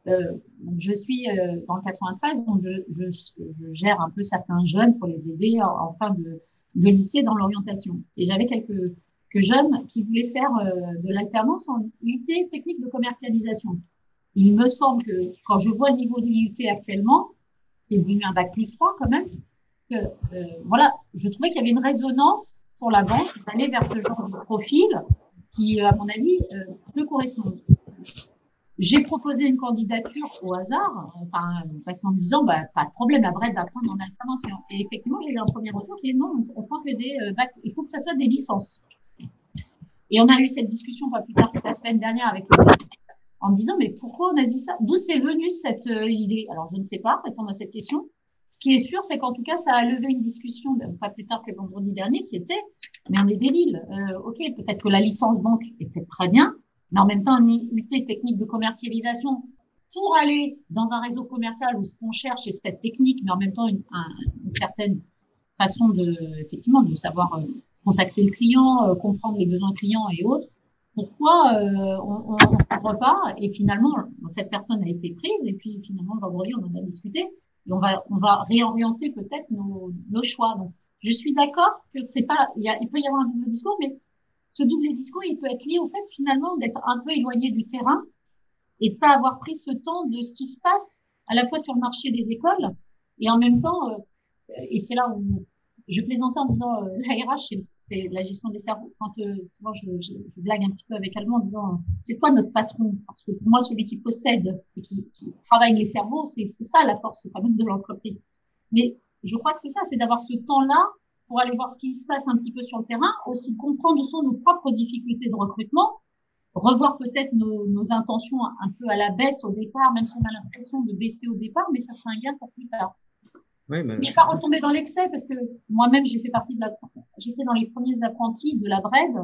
je suis dans le 93, donc je gère un peu certains jeunes pour les aider en fin de lycée dans l'orientation. Et j'avais quelques jeunes qui voulaient faire de l'alternance en UT technique de commercialisation. Il me semble que quand je vois le niveau de l'IUT actuellement, qui est devenu un bac plus 3 quand même, que voilà, je trouvais qu'il y avait une résonance pour la banque d'aller vers ce genre de profil qui, à mon avis, peut correspondre. J'ai proposé une candidature au hasard, enfin, parce qu'en me disant, bah, pas de problème, la brève d'apprendre en alternance. Et effectivement, j'ai eu un premier retour qui est non, on prend que des bacs, il faut que ça soit des licences. Et on a eu cette discussion pas plus tard que la semaine dernière avec le en disant, mais pourquoi on a dit ça? D'où c'est venu cette idée? Alors, je ne sais pas répondre à cette question. Ce qui est sûr, c'est qu'en tout cas, ça a levé une discussion, pas plus tard que vendredi dernier, qui était, mais on est débile. Ok, peut-être que la licence banque est peut-être très bien, mais en même temps, une UT technique de commercialisation pour aller dans un réseau commercial où ce qu'on cherche, c'est cette technique, mais en même temps, une certaine façon effectivement, de savoir contacter le client, comprendre les besoins clients et autres. Pourquoi on ne pas et finalement cette personne a été prise et puis finalement vendredi on en a discuté et on va réorienter peut-être nos choix. Donc je suis d'accord que c'est pas il peut y avoir un double discours, mais ce double discours il peut être lié au fait finalement d'être un peu éloigné du terrain et de pas avoir pris ce temps de ce qui se passe à la fois sur le marché des écoles et en même temps et c'est là où je plaisantais en disant la RH, c'est la gestion des cerveaux. Quand moi, je blague un petit peu avec Allemand en disant c'est toi notre patron. Parce que pour moi, celui qui possède et qui travaille les cerveaux, c'est ça la force quand même de l'entreprise. Mais je crois que c'est ça, c'est d'avoir ce temps-là pour aller voir ce qui se passe un petit peu sur le terrain, aussi comprendre où sont nos propres difficultés de recrutement, revoir peut-être nos intentions un peu à la baisse au départ, même si on a l'impression de baisser au départ, mais ça sera un gain pour plus tard. Oui, Mais pas retomber dans l'excès, parce que moi-même, j'étais dans les premiers apprentis de la BRED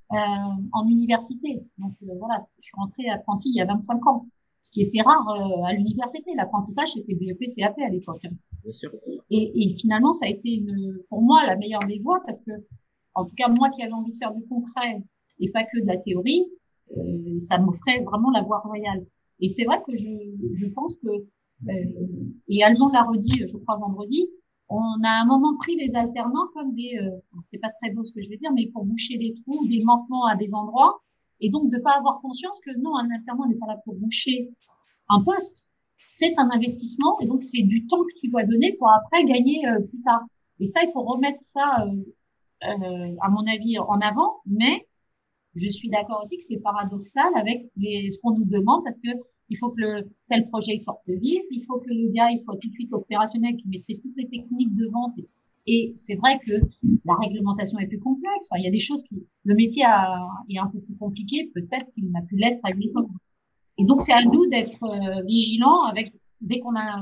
en université. Donc voilà, je suis rentrée apprentie il y a 25 ans, ce qui était rare à l'université. L'apprentissage, c'était BEP, CAP à l'époque. bien sûr. Et finalement, ça a été pour moi la meilleure des voies, parce que, en tout cas, moi qui avais envie de faire du concret et pas que de la théorie, ça m'offrait vraiment la voie royale. Et c'est vrai que je pense que et Allemand l'a redit, je crois vendredi, on a à un moment pris les alternants comme c'est pas très beau ce que je vais dire, mais pour boucher des trous, des manquements à des endroits, et donc de pas avoir conscience que non, un alternant n'est pas là pour boucher un poste, c'est un investissement, et donc c'est du temps que tu dois donner pour après gagner plus tard. Et ça, il faut remettre ça, à mon avis, en avant, mais je suis d'accord aussi que c'est paradoxal avec ce qu'on nous demande, parce que il faut que tel projet il sorte vite, il faut que le gars il soit tout de suite opérationnel, qu'il maîtrise toutes les techniques de vente. Et c'est vrai que la réglementation est plus complexe. Enfin, il y a des choses le métier est un peu plus compliqué, peut-être qu'il n'a pu l'être à une époque. Et donc c'est à nous d'être vigilants dès qu'on a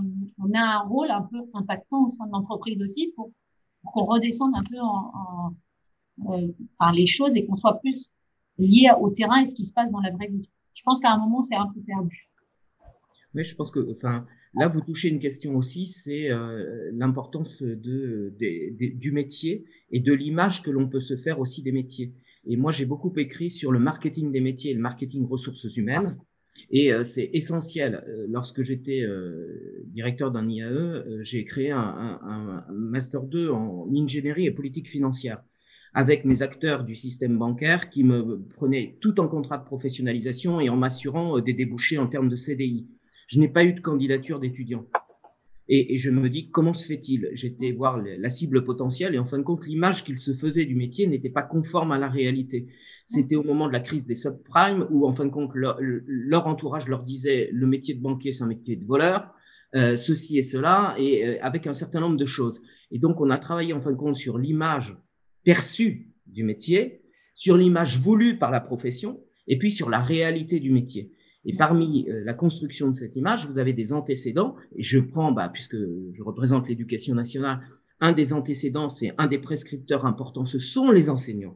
un rôle un peu impactant au sein de l'entreprise aussi pour qu'on redescende un peu enfin les choses et qu'on soit plus lié au terrain et ce qui se passe dans la vraie vie. Je pense qu'à un moment c'est un peu perdu. Oui, je pense que, enfin, là, vous touchez une question aussi, c'est l'importance du métier et de l'image que l'on peut se faire aussi des métiers. Et moi, j'ai beaucoup écrit sur le marketing des métiers et le marketing ressources humaines. Et c'est essentiel. Lorsque j'étais directeur d'un IAE, j'ai créé un Master 2 en ingénierie et politique financière avec mes acteurs du système bancaire qui me prenaient tout en contrat de professionnalisation et en m'assurant des débouchés en termes de CDI. Je n'ai pas eu de candidature d'étudiant. Et je me dis, comment se fait-il? J'étais voir la cible potentielle et en fin de compte, l'image qu'ils se faisaient du métier n'était pas conforme à la réalité. C'était au moment de la crise des subprimes où, en fin de compte, leur entourage leur disait, le métier de banquier, c'est un métier de voleur, ceci et cela, et avec un certain nombre de choses. Et donc, on a travaillé, en fin de compte, sur l'image perçue du métier, sur l'image voulue par la profession, et puis sur la réalité du métier. Et parmi la construction de cette image, vous avez des antécédents. Et je prends, puisque je représente l'éducation nationale, un des antécédents, c'est un des prescripteurs importants, ce sont les enseignants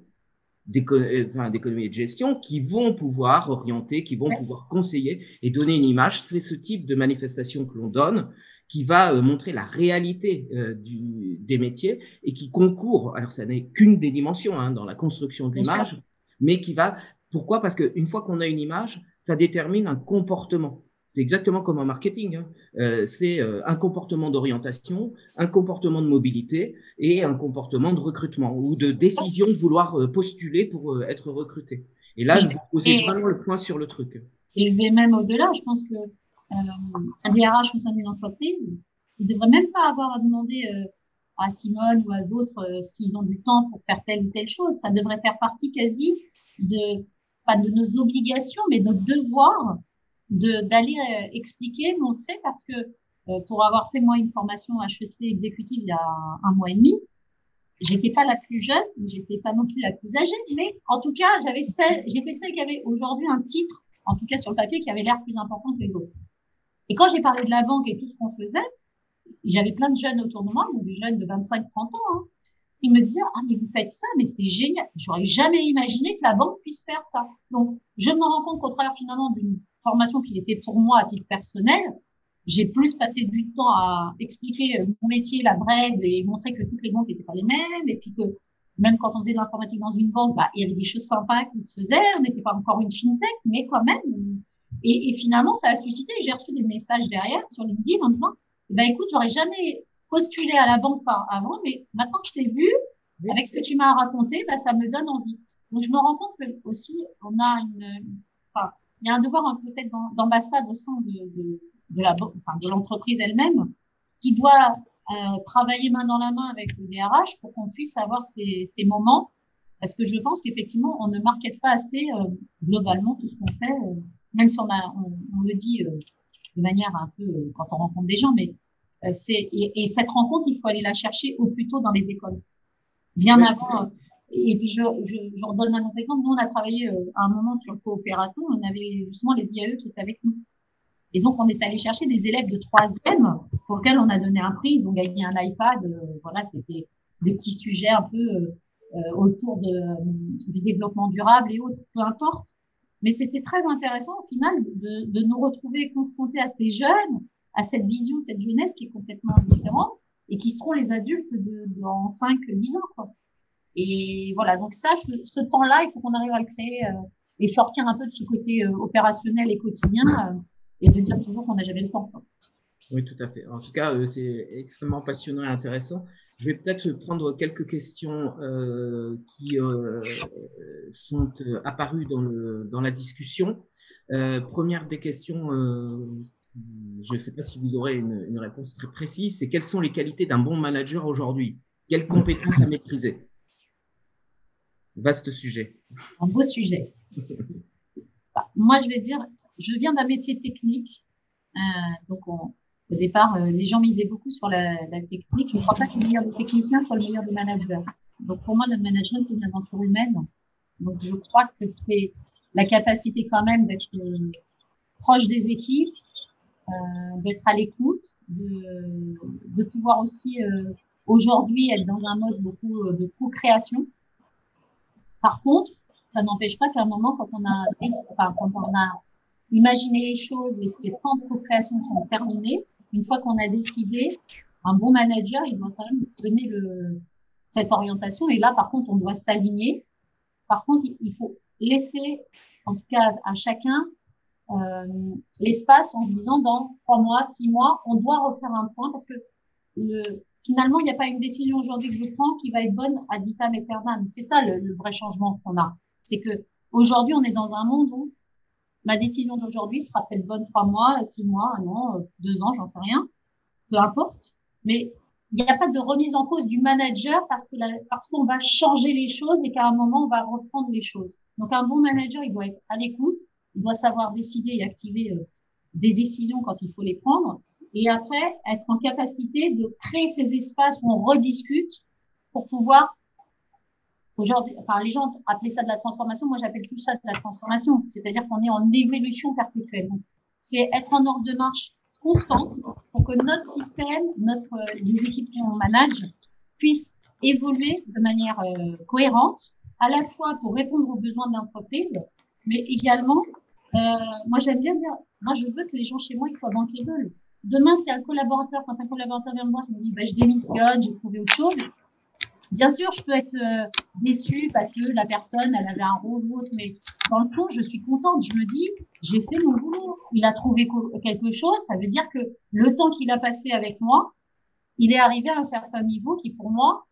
d'économie et de gestion qui vont pouvoir orienter, qui vont pouvoir conseiller et donner une image. C'est ce type de manifestation que l'on donne qui va montrer la réalité des métiers et qui concourt, alors ça n'est qu'une des dimensions dans la construction de l'image, mais qui va... Pourquoi? Parce qu'une fois qu'on a une image, ça détermine un comportement. C'est exactement comme en marketing. C'est un comportement d'orientation, un comportement de mobilité et un comportement de recrutement ou de décision de vouloir postuler pour être recruté. Et là, je vous posez vraiment le point sur le truc. Et je vais même au-delà. Je pense que un DRH au sein d'une entreprise, il ne devrait même pas avoir à demander à Simone ou à d'autres s'ils ont du temps pour faire telle ou telle chose. Ça devrait faire partie quasi pas de nos obligations, mais de notre devoir d'aller expliquer, montrer, parce que pour avoir fait moi une formation HEC exécutive il y a 1 mois et demi, j'étais pas la plus jeune, j'étais pas non plus la plus âgée, mais en tout cas j'étais celle qui avait aujourd'hui un titre, en tout cas sur le papier, qui avait l'air plus important que les autres. Et quand j'ai parlé de la banque et tout ce qu'on faisait, j'avais plein de jeunes autour de moi, des jeunes de 25-30 ans, Ils me disaient, ah, mais vous faites ça, mais c'est génial. J'aurais jamais imaginé que la banque puisse faire ça. Donc, je me rends compte qu'au travers, finalement, d'une formation qui était pour moi à titre personnel, j'ai plus passé du temps à expliquer mon métier, la BRED, et montrer que toutes les banques n'étaient pas les mêmes, et puis que même quand on faisait de l'informatique dans une banque, il y avait des choses sympas qui se faisaient. On n'était pas encore une fintech, mais quand même. Et finalement, ça a suscité, j'ai reçu des messages derrière sur LinkedIn en disant, écoute, j'aurais jamais postulé à la banque par avant, mais maintenant que je t'ai vu, avec ce que tu m'as raconté, ça me donne envie. Donc, je me rends compte que aussi, on a il y a un devoir peut-être d'ambassade au sein de l'entreprise elle-même, qui doit travailler main dans la main avec le DRH pour qu'on puisse avoir ces moments. Parce que je pense qu'effectivement, on ne market pas assez globalement tout ce qu'on fait, même si on le dit de manière un peu quand on rencontre des gens, mais et cette rencontre, il faut aller la chercher au plus tôt dans les écoles, bien avant. Et puis je redonne un autre exemple. Nous, on a travaillé à un moment sur le coopératon, on avait justement les IAE qui étaient avec nous. Et donc, on est allé chercher des élèves de troisième pour lesquels on a donné un prix. Ils ont gagné un iPad. Voilà, c'était des petits sujets un peu autour du développement durable et autres, peu importe. Mais c'était très intéressant au final de nous retrouver confrontés à ces jeunes, à cette vision de cette jeunesse qui est complètement différente et qui seront les adultes dans 5-10 ans, quoi. Et voilà, donc ça, ce temps-là, il faut qu'on arrive à le créer et sortir un peu de ce côté opérationnel et quotidien et de dire toujours qu'on n'a jamais le temps, quoi. Oui, tout à fait. En tout cas, c'est extrêmement passionnant et intéressant. Je vais peut-être prendre quelques questions qui sont apparues dans la discussion. Première des questions, je ne sais pas si vous aurez une réponse très précise, c'est quelles sont les qualités d'un bon manager aujourd'hui? Quelles compétences à maîtriser? Vaste sujet. Un beau sujet. Moi, je vais dire, je viens d'un métier technique. Donc, au départ, les gens misaient beaucoup sur la technique. Je ne crois pas que le meilleur des techniciens soit le meilleur des managers. Donc, pour moi, le management, c'est une aventure humaine. Donc, je crois que c'est la capacité quand même d'être proche des équipes, d'être à l'écoute, de pouvoir aussi aujourd'hui être dans un mode beaucoup de co-création. Par contre, ça n'empêche pas qu'à un moment, quand on a imaginé les choses et que ces temps de co-création sont terminés, une fois qu'on a décidé, un bon manager, il doit quand même donner cette orientation. Et là, par contre, on doit s'aligner. Par contre, il faut laisser, en tout cas à chacun, l'espace en se disant dans 3 mois, 6 mois, on doit refaire un point parce que finalement, il n'y a pas une décision aujourd'hui que je prends qui va être bonne ad vitam aeternam. C'est ça le vrai changement qu'on a. C'est que aujourd'hui, on est dans un monde où ma décision d'aujourd'hui sera peut-être bonne 3 mois, 6 mois, 1 an, 2 ans, j'en sais rien. Peu importe. Mais il n'y a pas de remise en cause du manager parce qu'on va changer les choses et qu'à un moment, on va reprendre les choses. Donc, un bon manager, il doit être à l'écoute. Il doit savoir décider et activer des décisions quand il faut les prendre. Et après, être en capacité de créer ces espaces où on rediscute pour pouvoir, aujourd'hui, enfin, les gens appellent ça de la transformation. Moi, j'appelle plus ça de la transformation. C'est-à-dire qu'on est en évolution perpétuelle. Donc, c'est être en ordre de marche constante pour que notre système, les équipes qu'on manage puissent évoluer de manière cohérente, à la fois pour répondre aux besoins de l'entreprise, mais également, moi, j'aime bien dire, moi, je veux que les gens chez moi, ils soient bankable. Demain, c'est un collaborateur, quand un collaborateur vient me voir, il me dit, je démissionne, j'ai trouvé autre chose. Bien sûr, je peux être déçue parce que la personne, elle avait un rôle ou autre, mais dans le fond, je suis contente. Je me dis, j'ai fait mon boulot. Il a trouvé quelque chose. Ça veut dire que le temps qu'il a passé avec moi, il est arrivé à un certain niveau qui, pour moi,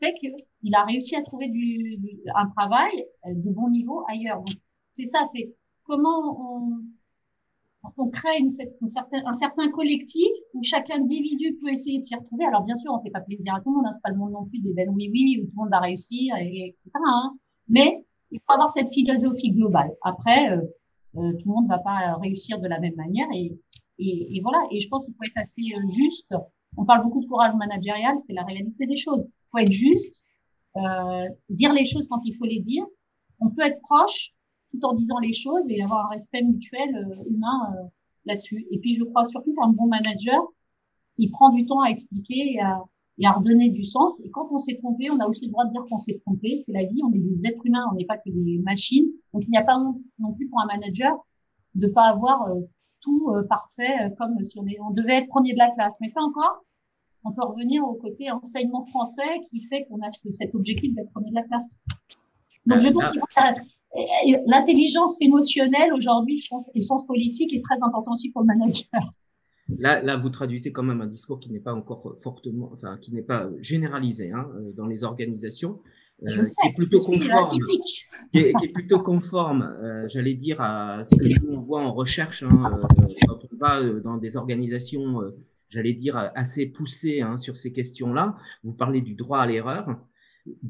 fait qu'il a réussi à trouver un travail de bon niveau ailleurs. Donc, c'est ça, c'est comment on crée un certain collectif où chaque individu peut essayer de s'y retrouver. Alors, bien sûr, on fait pas plaisir à tout le monde, hein, c'est pas le monde non plus des ben oui, où tout le monde va réussir, etc. Hein. Mais il faut avoir cette philosophie globale. Après, tout le monde va pas réussir de la même manière et voilà. Et je pense qu'il faut être assez juste. On parle beaucoup de courage managérial, c'est la réalité des choses. Il faut être juste, dire les choses quand il faut les dire. On peut être proche tout en disant les choses et avoir un respect mutuel humain là-dessus. Et puis, je crois surtout qu'un bon manager, il prend du temps à expliquer et à redonner du sens. Et quand on s'est trompé, on a aussi le droit de dire qu'on s'est trompé. C'est la vie, on est des êtres humains, on n'est pas que des machines. Donc, il n'y a pas honte non plus pour un manager de pas avoir tout parfait comme si on devait être premier de la classe. Mais ça encore, on peut revenir au côté enseignement français qui fait qu'on a cet objectif d'être premier de la classe. Donc, je pense qu'il faut l'intelligence émotionnelle aujourd'hui, je pense, et le sens politique est très important aussi pour le manager. Là, vous traduisez quand même un discours qui n'est pas encore fortement, enfin, qui n'est pas généralisé hein, dans les organisations, qui est plutôt conforme, qui est plutôt conforme, j'allais dire, à ce que nous on voit en recherche hein, quand on va dans des organisations, j'allais dire, assez poussé hein, sur ces questions-là. Vous parlez du droit à l'erreur.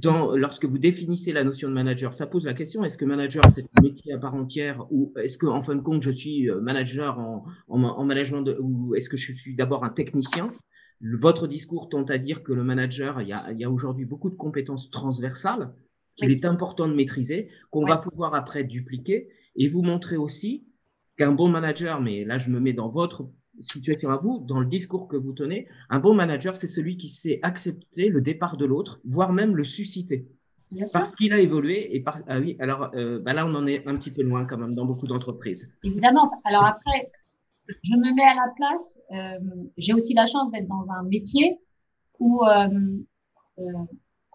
Lorsque vous définissez la notion de manager, ça pose la question, est-ce que manager, c'est un métier à part entière ou est-ce qu'en fin de compte, je suis manager en management ou est-ce que je suis d'abord un technicien? Votre discours tend à dire que le manager, il y a aujourd'hui beaucoup de compétences transversales qu'il est important de maîtriser, qu'on va pouvoir après dupliquer et vous montrer aussi qu'un bon manager, mais là je me mets dans votre situation à vous, dans le discours que vous tenez, un bon manager, c'est celui qui sait accepter le départ de l'autre, voire même le susciter. Bien sûr. Parce qu'il a évolué et ah oui, alors là on en est un petit peu loin quand même dans beaucoup d'entreprises. Évidemment. Alors après, je me mets à la place. J'ai aussi la chance d'être dans un métier où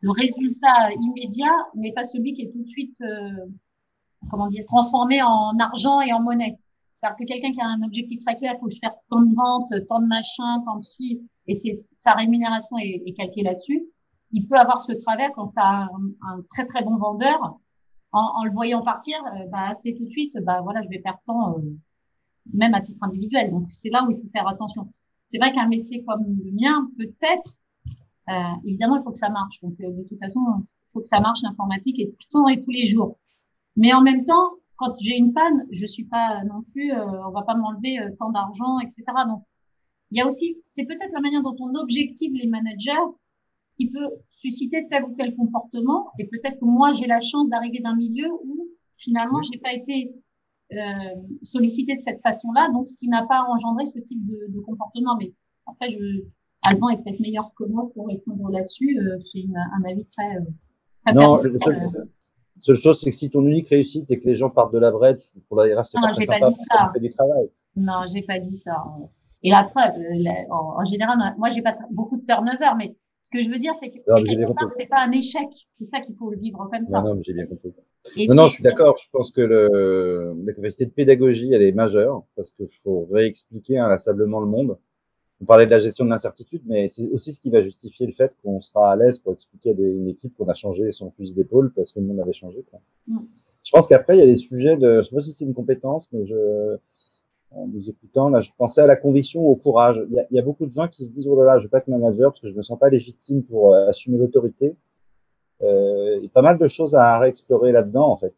le résultat immédiat n'est pas celui qui est tout de suite, comment dire, transformé en argent et en monnaie. C'est-à-dire que quelqu'un qui a un objectif très clair, il faut que je fasse tant de ventes, tant de machins, tant de ci, et sa rémunération est calquée là-dessus. Il peut avoir ce travers quand tu as un très très bon vendeur, en le voyant partir, c'est tout de suite, voilà, je vais perdre tant, même à titre individuel. Donc c'est là où il faut faire attention. C'est vrai qu'un métier comme le mien, peut-être, évidemment, il faut que ça marche. Donc de toute façon, il faut que ça marche l'informatique et tout le temps et tous les jours. Mais en même temps, quand j'ai une panne, je suis pas non plus, on va pas m'enlever tant d'argent, etc. Donc, il y a aussi, c'est peut-être la manière dont on objective les managers qui peut susciter tel ou tel comportement. Et peut-être que moi, j'ai la chance d'arriver d'un milieu où finalement, j'ai pas été sollicitée de cette façon-là, donc ce qui n'a pas engendré ce type de comportement. Mais après, Alban est peut-être meilleur que moi pour répondre là-dessus. C'est un avis très non, seule chose, c'est que si ton unique réussite est que les gens partent de la brette, pour la RH, c'est pas très sympa, parce que ça fait du travail. Non, j'ai pas dit ça. Et la preuve, en général, moi, j'ai pas beaucoup de turnover, mais ce que je veux dire, c'est que quelque part, c'est pas un échec. C'est ça qu'il faut le vivre comme ça. Non, mais j'ai bien compris. Non, je suis d'accord. Je pense que la capacité de pédagogie, elle est majeure, parce qu'il faut réexpliquer inlassablement le monde. On parlait de la gestion de l'incertitude, mais c'est aussi ce qui va justifier le fait qu'on sera à l'aise pour expliquer à une équipe qu'on a changé son fusil d'épaule parce que le monde avait changé, quoi. Je pense qu'après, il y a des sujets je sais pas si c'est une compétence, mais en vous écoutant, là, je pensais à la conviction, au courage. Il y a beaucoup de gens qui se disent, oh là là, je vais pas être manager parce que je me sens pas légitime pour assumer l'autorité. Il y a pas mal de choses à réexplorer là-dedans, en fait.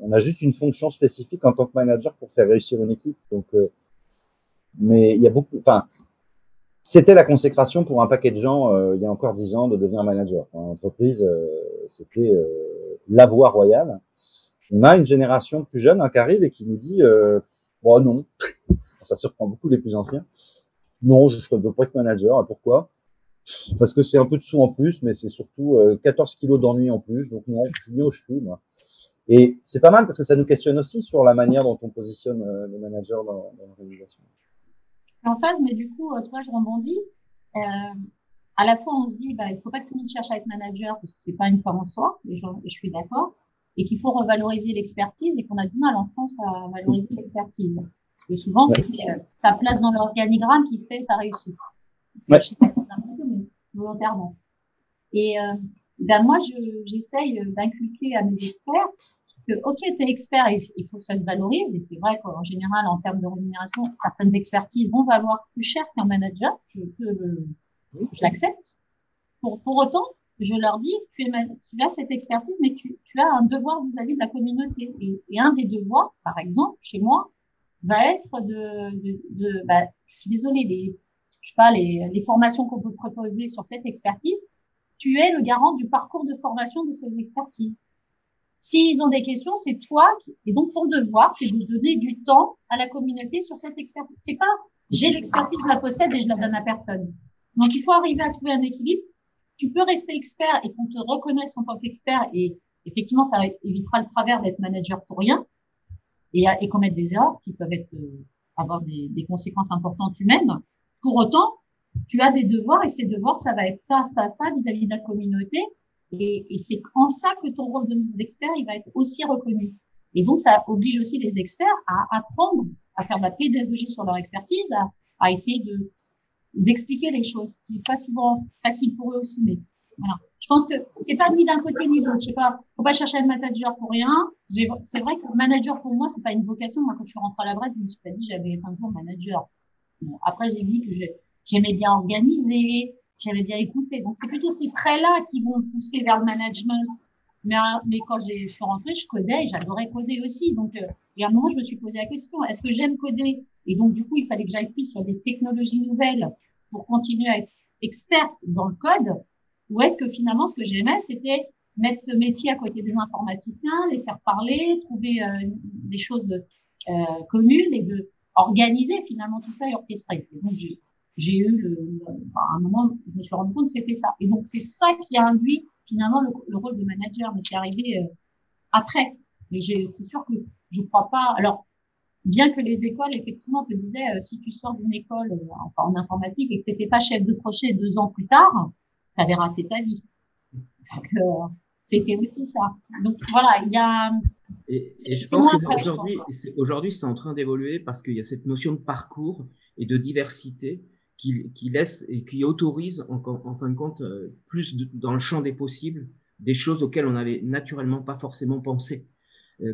On a juste une fonction spécifique en tant que manager pour faire réussir une équipe. Donc, mais il y a c'était la consécration pour un paquet de gens il y a encore 10 ans de devenir manager. En entreprise, c'était la voie royale. On a une génération plus jeune qui arrive et qui nous dit bon non, ça surprend beaucoup les plus anciens. Non, je ne veux pas être manager. Pourquoi? Parce que c'est un peu de sous en plus, mais c'est surtout 14 kilos d'ennui en plus. Donc non, je suis bien où je suis, moi. Et c'est pas mal parce que ça nous questionne aussi sur la manière dont on positionne les managers dans l'organisation. En phase, mais du coup, toi, je rebondis. À la fois, on se dit, il faut pas que tout le monde cherche à être manager parce que c'est pas une fin en soi. Et je suis d'accord. Et qu'il faut revaloriser l'expertise et qu'on a du mal en France à valoriser l'expertise. Parce que souvent, c'est ta place dans l'organigramme qui fait ta réussite. Ouais. Je sais pas si c'est un petit peu, mais volontairement. Et moi, j'essaye d'inculquer à mes experts que, ok, t'es expert, il faut que ça se valorise. Et c'est vrai qu'en général, en termes de rémunération, certaines expertises vont valoir plus cher qu'un manager. Je l'accepte. Pour autant, je leur dis, tu as cette expertise, mais tu as un devoir vis-à-vis de la communauté. Et un des devoirs, par exemple, chez moi, va être je suis désolée, les formations qu'on peut proposer sur cette expertise, tu es le garant du parcours de formation de ces expertises. S'ils ont des questions, c'est toi et donc ton devoir, c'est de donner du temps à la communauté sur cette expertise. C'est pas, j'ai l'expertise, je la possède et je la donne à personne. Donc, il faut arriver à trouver un équilibre. Tu peux rester expert et qu'on te reconnaisse en tant qu'expert et effectivement, ça évitera le travers d'être manager pour rien et commettre des erreurs qui peuvent avoir des conséquences importantes humaines. Pour autant, tu as des devoirs et ces devoirs, ça va être ça vis-à-vis de la communauté. Et c'est en ça que ton rôle d'expert, il va être aussi reconnu. Et donc, ça oblige aussi les experts à apprendre, à faire de la pédagogie sur leur expertise, à essayer d'expliquer les choses, qui n'est pas souvent facile pour eux aussi, mais voilà. Je pense que c'est pas ni d'un côté ni de l'autre. Je sais pas, faut pas chercher à être manager pour rien. C'est vrai que manager pour moi, c'est pas une vocation. Moi, quand je suis rentrée à la brette, je me suis pas dit j'avais être un jour manager. Bon, après, j'ai dit que j'aimais bien organiser, j'aimais bien écouter. Donc, c'est plutôt ces traits-là qui vont me pousser vers le management. Mais quand je suis rentrée, je codais et j'adorais coder aussi. Donc, et à un moment, je me suis posé la question, est-ce que j'aime coder? Et donc, du coup, il fallait que j'aille plus sur des technologies nouvelles pour continuer à être experte dans le code. Ou est-ce que finalement, ce que j'aimais, c'était mettre ce métier à côté des informaticiens, les faire parler, trouver des choses communes et de organiser finalement tout ça et orchestrer. Et donc, j'ai eu à un moment, je me suis rendu compte que c'était ça. Et donc, c'est ça qui a induit finalement le rôle de manager, mais c'est arrivé après. Mais c'est sûr que je crois pas. Alors, bien que les écoles, effectivement, te disaient, si tu sors d'une école enfin, en informatique et que tu n'étais pas chef de projet 2 ans plus tard, tu avais raté ta vie. Donc, c'était aussi ça. Donc, voilà, il y a... Et je pense qu'aujourd'hui, c'est en train d'évoluer parce qu'il y a cette notion de parcours et de diversité qui laisse et qui autorise, en fin de compte, plus dans le champ des possibles, des choses auxquelles on n'avait naturellement pas forcément pensé.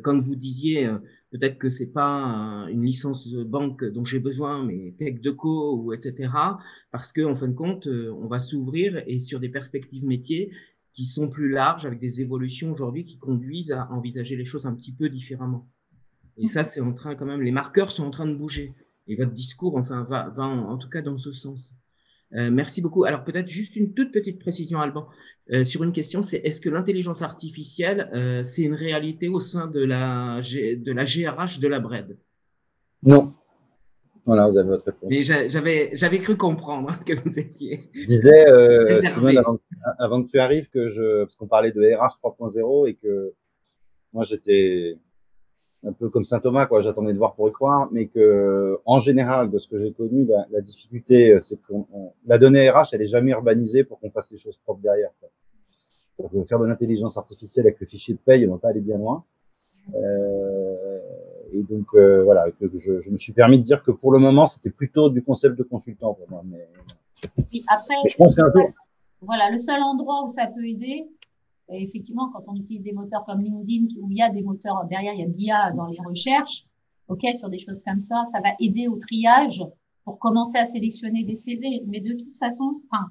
Quand vous disiez, peut-être que c'est pas une licence banque dont j'ai besoin, mais tech deco ou etc. Parce que en fin de compte, on va s'ouvrir et sur des perspectives métiers qui sont plus larges, avec des évolutions aujourd'hui qui conduisent à envisager les choses un petit peu différemment. Et ça, c'est en train quand même, les marqueurs sont en train de bouger. Et votre discours, enfin, va en tout cas dans ce sens. Merci beaucoup. Alors peut-être juste une toute petite précision, Alban, sur une question, c'est est-ce que l'intelligence artificielle, c'est une réalité au sein de la GRH de la BRED? Non. Voilà, vous avez votre réponse. Mais j'avais cru comprendre que vous étiez. Je disais, Simone, avant que tu arrives, parce qu'on parlait de RH 3.0 et que moi j'étais un peu comme Saint Thomas, quoi. J'attendais de voir pour y croire, mais que en général, de ce que j'ai connu, la difficulté, c'est que la donnée RH, elle est jamais urbanisée pour qu'on fasse les choses propres derrière, quoi. Donc, faire de l'intelligence artificielle avec le fichier de paye, on va pas aller bien loin. Et donc voilà, que je me suis permis de dire que pour le moment, c'était plutôt du concept de consultant pour moi. Mais après, je pense qu'un jour, voilà, le seul endroit où ça peut aider, effectivement, quand on utilise des moteurs comme LinkedIn, où il y a des moteurs derrière, il y a de l'IA dans les recherches, ok, sur des choses comme ça va aider au triage pour commencer à sélectionner des CV. Mais de toute façon, enfin,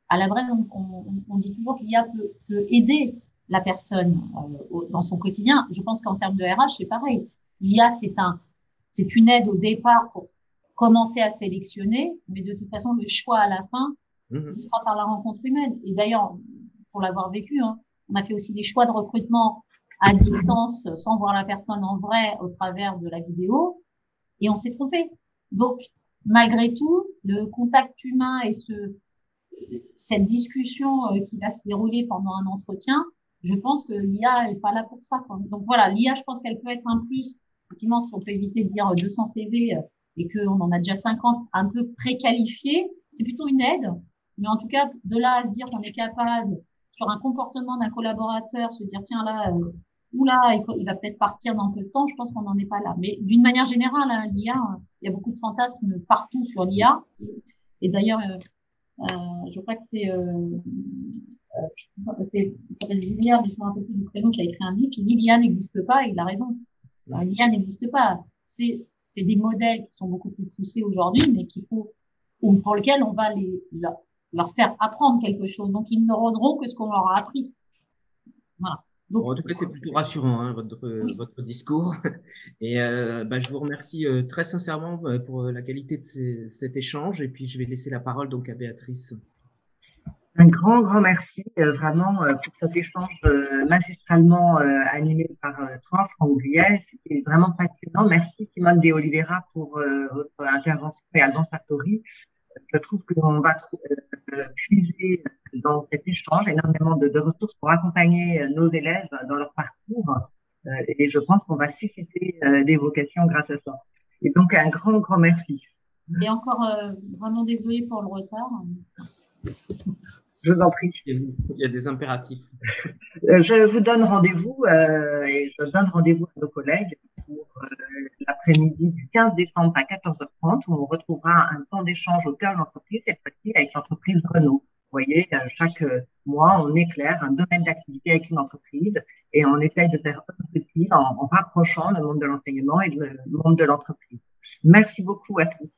à la vraie, on dit toujours que l'IA peut aider la personne dans son quotidien. Je pense qu'en termes de RH, c'est pareil. L'IA, c'est une aide au départ pour commencer à sélectionner, mais de toute façon, le choix à la fin, il sera par la rencontre humaine. Et d'ailleurs, pour l'avoir vécu, hein, on a fait aussi des choix de recrutement à distance, sans voir la personne en vrai au travers de la vidéo, et on s'est trompé. Donc, malgré tout, le contact humain et cette discussion qui va se dérouler pendant un entretien, je pense que l'IA n'est pas là pour ça, quoi. Donc voilà, l'IA, je pense qu'elle peut être un plus. Effectivement, si on peut éviter de dire 200 CV et qu'on en a déjà 50 un peu préqualifiés, c'est plutôt une aide. Mais en tout cas, de là à se dire qu'on est capable, sur un comportement d'un collaborateur, se dire, tiens là, oula, il va peut-être partir dans peu de temps, je pense qu'on n'en est pas là. Mais d'une manière générale, hein, l'IA, il y a beaucoup de fantasmes partout sur l'IA. Et d'ailleurs, je crois que il s'appelle Julien, mais je me rappelle plus du prénom, qui a écrit un livre qui dit l'IA n'existe pas, et il a raison. L'IA n'existe pas. C'est des modèles qui sont beaucoup plus poussés aujourd'hui, mais ou pour lesquels on va leur faire apprendre quelque chose. Donc, ils ne rendront que ce qu'on leur a appris. Voilà. Donc, en tout cas, c'est plutôt rassurant, hein, votre discours. Et je vous remercie très sincèrement pour la qualité de cet échange. Et puis, je vais laisser la parole donc à Béatrice. Un grand, grand merci vraiment pour cet échange magistralement animé par toi, Franck Briet. C'était vraiment passionnant. Merci Simone De Oliveira pour votre intervention et Alban Sartori. Je trouve qu'on va puiser dans cet échange énormément de ressources pour accompagner nos élèves dans leur parcours. Et je pense qu'on va susciter des vocations grâce à ça. Et donc, un grand, grand merci. Et encore vraiment désolée pour le retard. Je vous en prie. Il y a des impératifs. Je vous donne rendez-vous et je donne rendez-vous à nos collègues pour l'après-midi du 15 décembre à 14h30 où on retrouvera un temps d'échange au cœur de l'entreprise, cette fois-ci avec l'entreprise Renault. Vous voyez, chaque mois, on éclaire un domaine d'activité avec une entreprise et on essaye de faire objectif en rapprochant le monde de l'enseignement et le monde de l'entreprise. Merci beaucoup à tous.